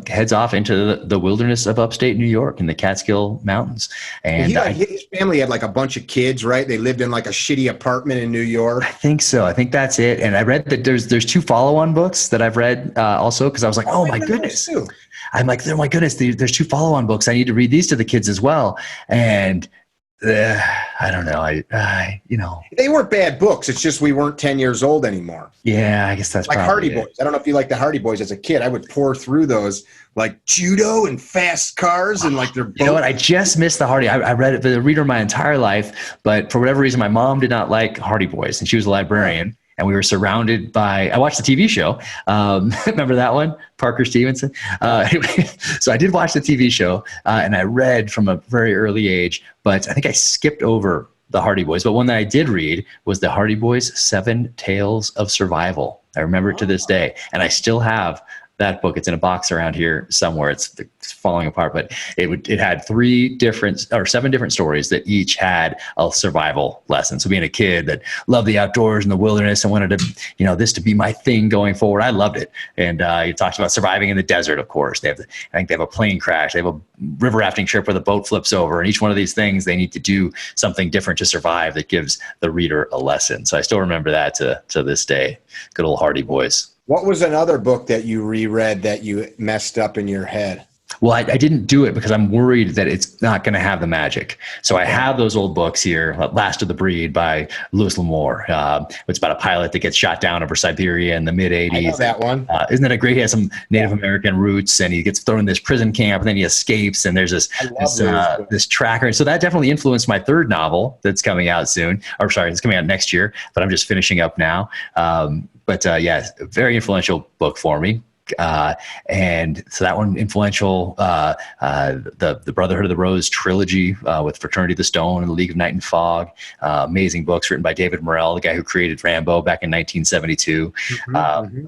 B: heads off into the wilderness of upstate New York in the Catskill Mountains. And
A: his family had like a bunch of kids, right? They lived in like a shitty apartment in New York.
B: I think so. I think that's it. And I read that there's 2 follow-on books that I've read also because I was like, oh my goodness. I'm like, oh my goodness, there's 2 follow-on books. I need to read these to the kids as well. And I don't know.
A: They weren't bad books. It's just we weren't 10 years old anymore.
B: Yeah, I guess that's
A: like Hardy Boys. I don't know if you like the Hardy Boys as a kid. I would pour through those like judo and fast cars and like their.
B: You know what? I just missed the Hardy. I read it, the reader my entire life, but for whatever reason, my mom did not like Hardy Boys, and she was a librarian. And we were surrounded by, I watched the TV show. Remember that one? Parker Stevenson. Anyway, so I did watch the TV show and I read from a very early age, but I think I skipped over the Hardy Boys. But one that I did read was the Hardy Boys 7 Tales of Survival. I remember it to this day. And I still have that book. It's in a box around here somewhere. It's falling apart, but it had 7 different stories that each had a survival lesson. So being a kid that loved the outdoors and the wilderness and wanted to, this to be my thing going forward, I loved it. And it talks about surviving in the desert. Of course, I think they have a plane crash. They have a river rafting trip where the boat flips over, and each one of these things they need to do something different to survive that gives the reader a lesson. So I still remember that to this day. Good old Hardy Boys.
A: What was another book that you reread that you messed up in your head?
B: Well, I didn't do it because I'm worried that it's not going to have the magic. So I have those old books here, Last of the Breed by Louis L'Amour. It's about a pilot that gets shot down over Siberia in the mid-'80s.
A: I know that one.
B: Isn't that a great? He has some Native American roots, and he gets thrown in this prison camp, and then he escapes, and there's this tracker. And so that definitely influenced my 3rd novel that's coming out soon. It's coming out next year, but I'm just finishing up now. But very influential book for me. And so that one influential, the Brotherhood of the Rose trilogy with Fraternity of the Stone and the League of Night and Fog, amazing books written by David Morrell, the guy who created Rambo back in 1972,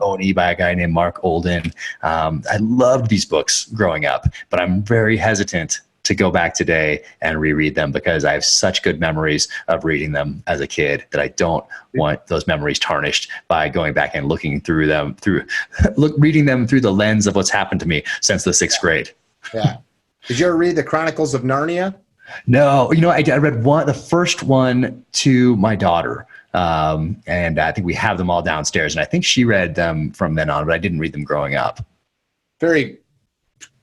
B: Oni by a guy named Mark Olden. I loved these books growing up, but I'm very hesitant to go back today and reread them because I have such good memories of reading them as a kid that I don't want those memories tarnished by going back and reading them through the lens of what's happened to me since the 6th grade.
A: Yeah. Did you ever read the Chronicles of Narnia?
B: No, I read the first one to my daughter. And I think we have them all downstairs, and I think she read them from then on, but I didn't read them growing up.
A: Very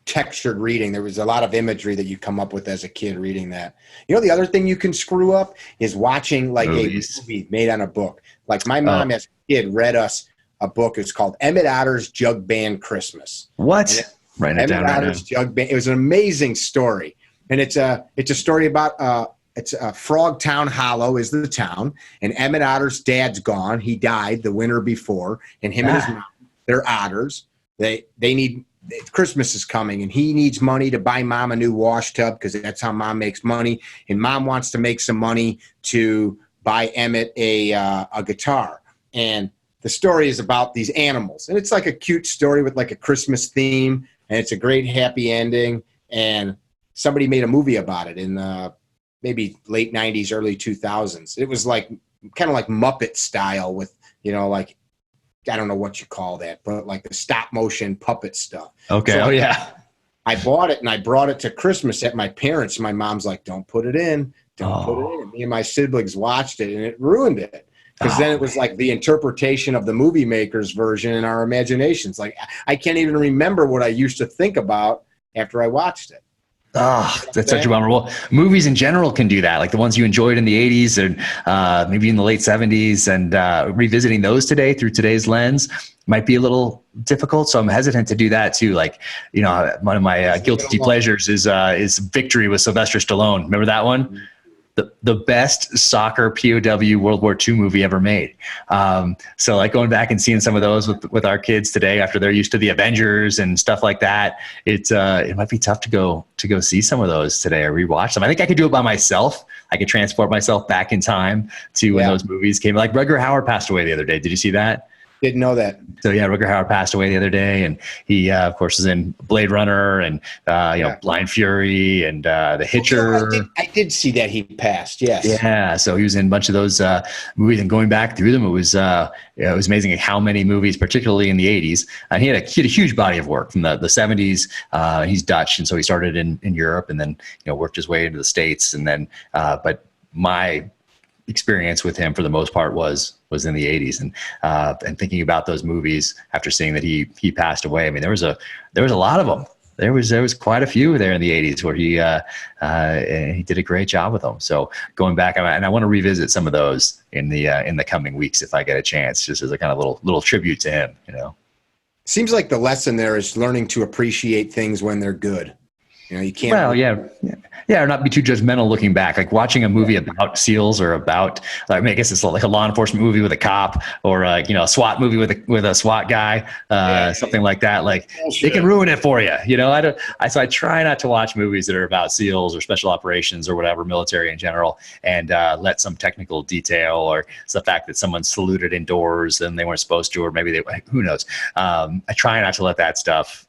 A: textured reading. There was a lot of imagery that you come up with as a kid reading that. The other thing you can screw up is watching like movies. A movie made on a book. Like my mom as a kid read us a book. It's called Emmett Otter's Jug Band Christmas.
B: What? Write it down right now.
A: Jug Band. It was an amazing story. And it's a story about it's Frogtown Hollow is the town, and Emmett Otter's dad's gone. He died the winter before, and him and his mom, they're otters. They need Christmas is coming, and he needs money to buy mom a new wash tub because that's how mom makes money. And mom wants to make some money to buy Emmett a guitar. And the story is about these animals, and it's like a cute story with like a Christmas theme, and it's a great happy ending. And somebody made a movie about it in maybe late 90s, early 2000s. It was like kind of like Muppet style with, like, I don't know what you call that, but like the stop motion puppet stuff.
B: Okay.
A: So
B: yeah.
A: I bought it and I brought it to Christmas at my parents'. My mom's like, don't put it in. Don't put it in. And me and my siblings watched it and it ruined it. Because then it was like the interpretation of the movie maker's version in our imaginations. Like, I can't even remember what I used to think about after I watched it.
B: Oh, that's such a bummer. Well, movies in general can do that. Like the ones you enjoyed in the 80s and maybe in the late 70s, and revisiting those today through today's lens might be a little difficult. So I'm hesitant to do that too. Like, one of my guilty pleasures is Victory with Sylvester Stallone. Remember that one? The best soccer POW World War II movie ever made. So like going back and seeing some of those with our kids today after they're used to the Avengers and stuff like that, it might be tough to go see some of those today or rewatch them. I think I could do it by myself. I could transport myself back in time to when those movies came. Like Rutger Hauer passed away the other day. Did you see that?
A: Didn't know that.
B: So yeah, Rutger Hauer passed away the other day, and he of course is in Blade Runner and Blind Fury and The Hitcher.
A: I did see that he passed. Yes.
B: Yeah, so he was in a bunch of those movies, and going back through them, it was amazing how many movies, particularly in the 80s. And he had a huge body of work from the 70s. He's Dutch, and so he started in Europe, and then worked his way into the States, and then but my experience with him for the most part was in the 80s, and thinking about those movies after seeing that he passed away. I mean, there was a lot of them. There was quite a few there in the 80s where he did a great job with them. So going back, and I want to revisit some of those in the coming weeks if I get a chance, just as a kind of little tribute to him.
A: Seems like the lesson there is learning to appreciate things when they're good. You can't.
B: Well, yeah, or not be too judgmental looking back. Like watching a movie about SEALs or about, like, I guess it's like a law enforcement movie with a cop, or a SWAT movie with a SWAT guy, something like that. Like it can ruin it for you. So I try not to watch movies that are about SEALs or special operations or whatever, military in general, and let some technical detail or the fact that someone saluted indoors and they weren't supposed to, or maybe who knows. I try not to let that stuff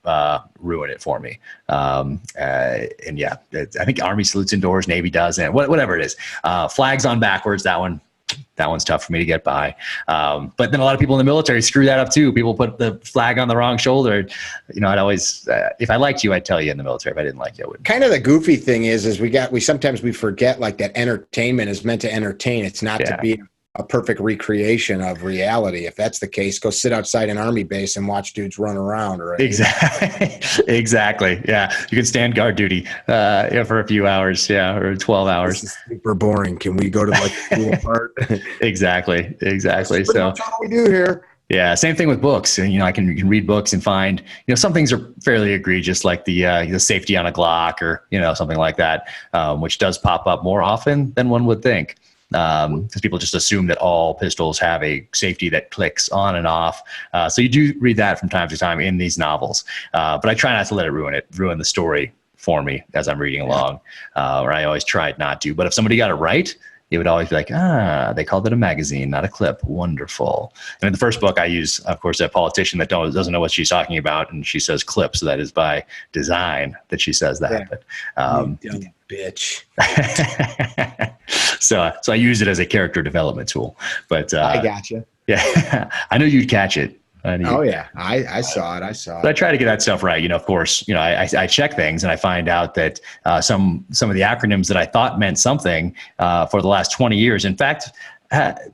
B: ruin it for me. And yeah, I think Army salutes indoors, Navy doesn't, whatever it is. Flags on backwards, that one's tough for me to get by. But then a lot of people in the military screw that up too. People put the flag on the wrong shoulder. I'd always, if I liked you, I'd tell you in the military. If I didn't like you, I wouldn't.
A: Kind of the goofy thing is we sometimes we forget like that entertainment is meant to entertain. It's not to be a perfect recreation of reality. If that's the case, go sit outside an Army base and watch dudes run around. Right?
B: Exactly. Yeah. You can stand guard duty for a few hours. Yeah. Or 12 hours.
A: This is super boring. Can we go to like the cool part?
B: Exactly.
A: That's
B: So
A: what we do here.
B: Yeah, same thing with books. And, you can read books and find, some things are fairly egregious, like the safety on a Glock or, something like that, which does pop up more often than one would think. Because people just assume that all pistols have a safety that clicks on and off. So you do read that from time to time in these novels. But I try not to let it ruin the story for me as I'm reading along. Or I always tried not to. But if somebody got it right, it would always be like, they called it a magazine, not a clip. Wonderful. And in the first book, I use, of course, a politician that doesn't know what she's talking about, and she says clip, so that is by design that she says that.
A: Yeah.
B: But
A: you dumb bitch.
B: So I use it as a character development tool. But
A: I gotcha.
B: Yeah, I know you'd catch it.
A: Oh yeah, I saw it.
B: But I try to get that stuff right. Of course, I check things and I find out that some of the acronyms that I thought meant something for the last 20 years, in fact,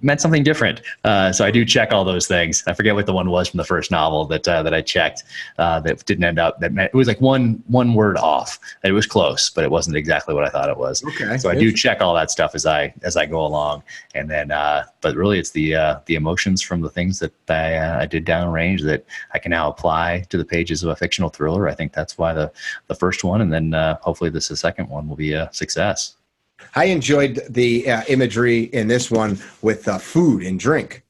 B: meant something different. So I do check all those things. I forget what the one was from the first novel that I checked that didn't end up. That meant, it was like one word off. It was close, but it wasn't exactly what I thought it was.
A: Okay.
B: So I do check all that stuff as I go along, and then but really it's the emotions from the things that I did downrange that I can now apply to the pages of a fictional thriller. I think that's why the first one, and then hopefully the second one will be a success.
A: I enjoyed the imagery in this one with food and drink.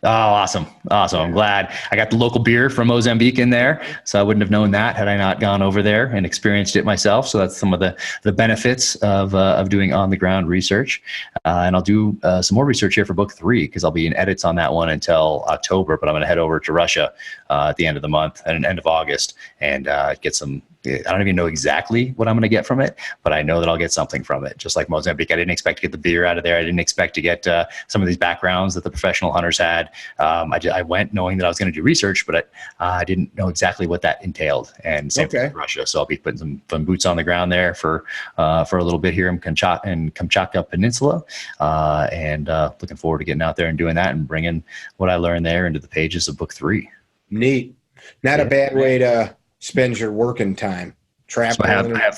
B: Oh, awesome. Awesome. I'm glad I got the local beer from Mozambique in there. So I wouldn't have known that had I not gone over there and experienced it myself. So that's some of the benefits of doing on the ground research. And I'll do some more research here for book 3, because I'll be in edits on that one until October, but I'm going to head over to Russia at the end of the month and end of August and get some. I don't even know exactly what I'm going to get from it, but I know that I'll get something from it. Just like Mozambique, I didn't expect to get the beer out of there. I didn't expect to get some of these backgrounds that the professional hunters had. I went knowing that I was going to do research, but I didn't know exactly what that entailed. And same thing with Russia. So I'll be putting some boots on the ground there for a little bit here in Kamchatka Peninsula, and looking forward to getting out there and doing that and bringing what I learned there into the pages of book 3.
A: Neat. Not a bad way to spend your working time. Traveling.
B: I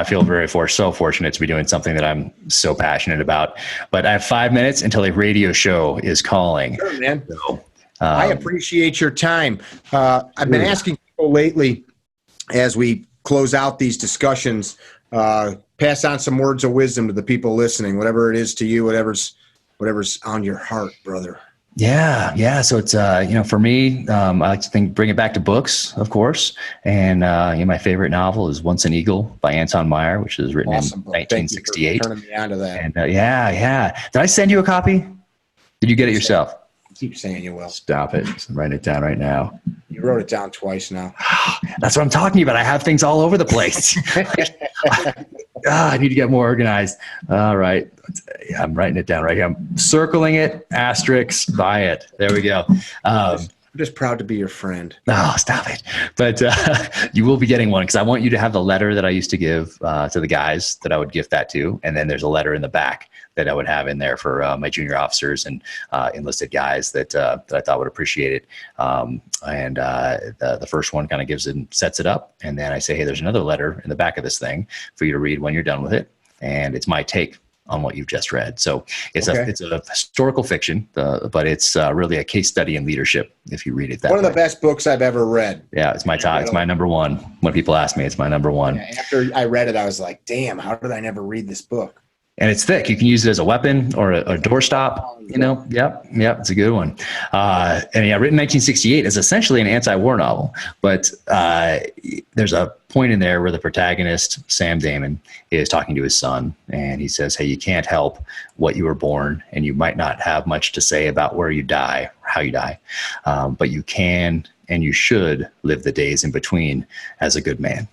B: feel so fortunate to be doing something that I'm so passionate about. But I have 5 minutes until a radio show is calling.
A: Sure, man. So, I appreciate your time. I've been asking people lately, as we close out these discussions, pass on some words of wisdom to the people listening, whatever it is to you, whatever's on your heart, brother.
B: Yeah. So it's, for me, I like to bring it back to books, of course. And, my favorite novel is Once an Eagle by Anton Meyer, which is written in 1968.
A: Turning me on to that.
B: And Did I send you a copy? Did you get it yourself?
A: Keep saying you will.
B: Stop it. I'm writing it down right now.
A: You wrote it down twice now.
B: That's what I'm talking about. I have things all over the place. I need to get more organized. All right. I'm writing it down right here. I'm circling it, asterisk, buy it. There we go.
A: I'm just proud to be your friend.
B: Oh, stop it. But you will be getting one, because I want you to have the letter that I used to give to the guys that I would gift that to. And then there's a letter in the back that I would have in there for my junior officers and enlisted guys that I thought would appreciate it. The first one kind of gives it and sets it up. And then I say, hey, there's another letter in the back of this thing for you to read when you're done with it. And it's my take on what you've just read. So it's a historical fiction, but it's really a case study in leadership if you read it that way.
A: One of the best books I've ever read.
B: Yeah, it's my top. It's my number one. When people ask me, it's my number one.
A: Yeah, after I read it, I was like, damn, how did I never read this book?
B: And it's thick. You can use it as a weapon or a doorstop. Yep. It's a good one. Written in 1968 is essentially an anti-war novel. But there's a point in there where the protagonist, Sam Damon, is talking to his son. And he says, hey, you can't help what you were born. And you might not have much to say about where you die, or how you die. But you can and you should live the days in between as a good man.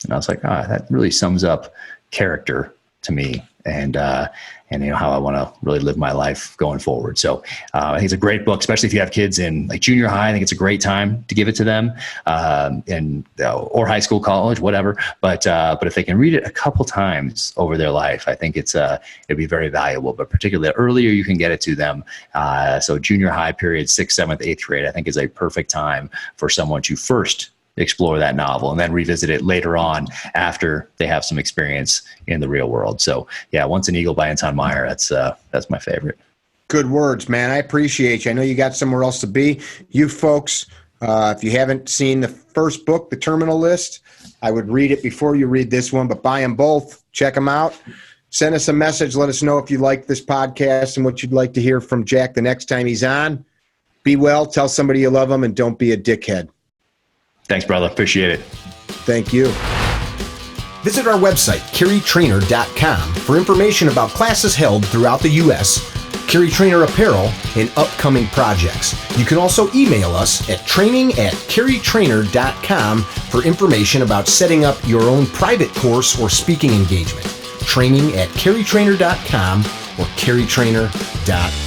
B: And I was like, that really sums up character to me, and how I want to really live my life going forward. So I think it's a great book, especially if you have kids in like junior high. I think it's a great time to give it to them, or high school, college, whatever. But if they can read it a couple times over their life, I think it'd be very valuable. But particularly the earlier you can get it to them, so junior high period, 6th, 7th, 8th grade, I think is a perfect time for someone to first explore that novel and then revisit it later on after they have some experience in the real world. So yeah, Once an Eagle by Anton Meyer. That's my favorite.
A: Good words, man. I appreciate you. I know you got somewhere else to be. You folks, if you haven't seen the first book, The Terminal List, I would read it before you read this one, but buy them both. Check them out. Send us a message. Let us know if you like this podcast and what you'd like to hear from Jack the next time he's on. Be well. Tell somebody you love them, and don't be a dickhead.
B: Thanks, brother. Appreciate it.
A: Thank you. Visit our website, carrytrainer.com, for information about classes held throughout the U.S., Carry Trainer apparel, and upcoming projects. You can also email us at training@carrytrainer.com for information about setting up your own private course or speaking engagement. Training@carrytrainer.com or carrytrainer.com.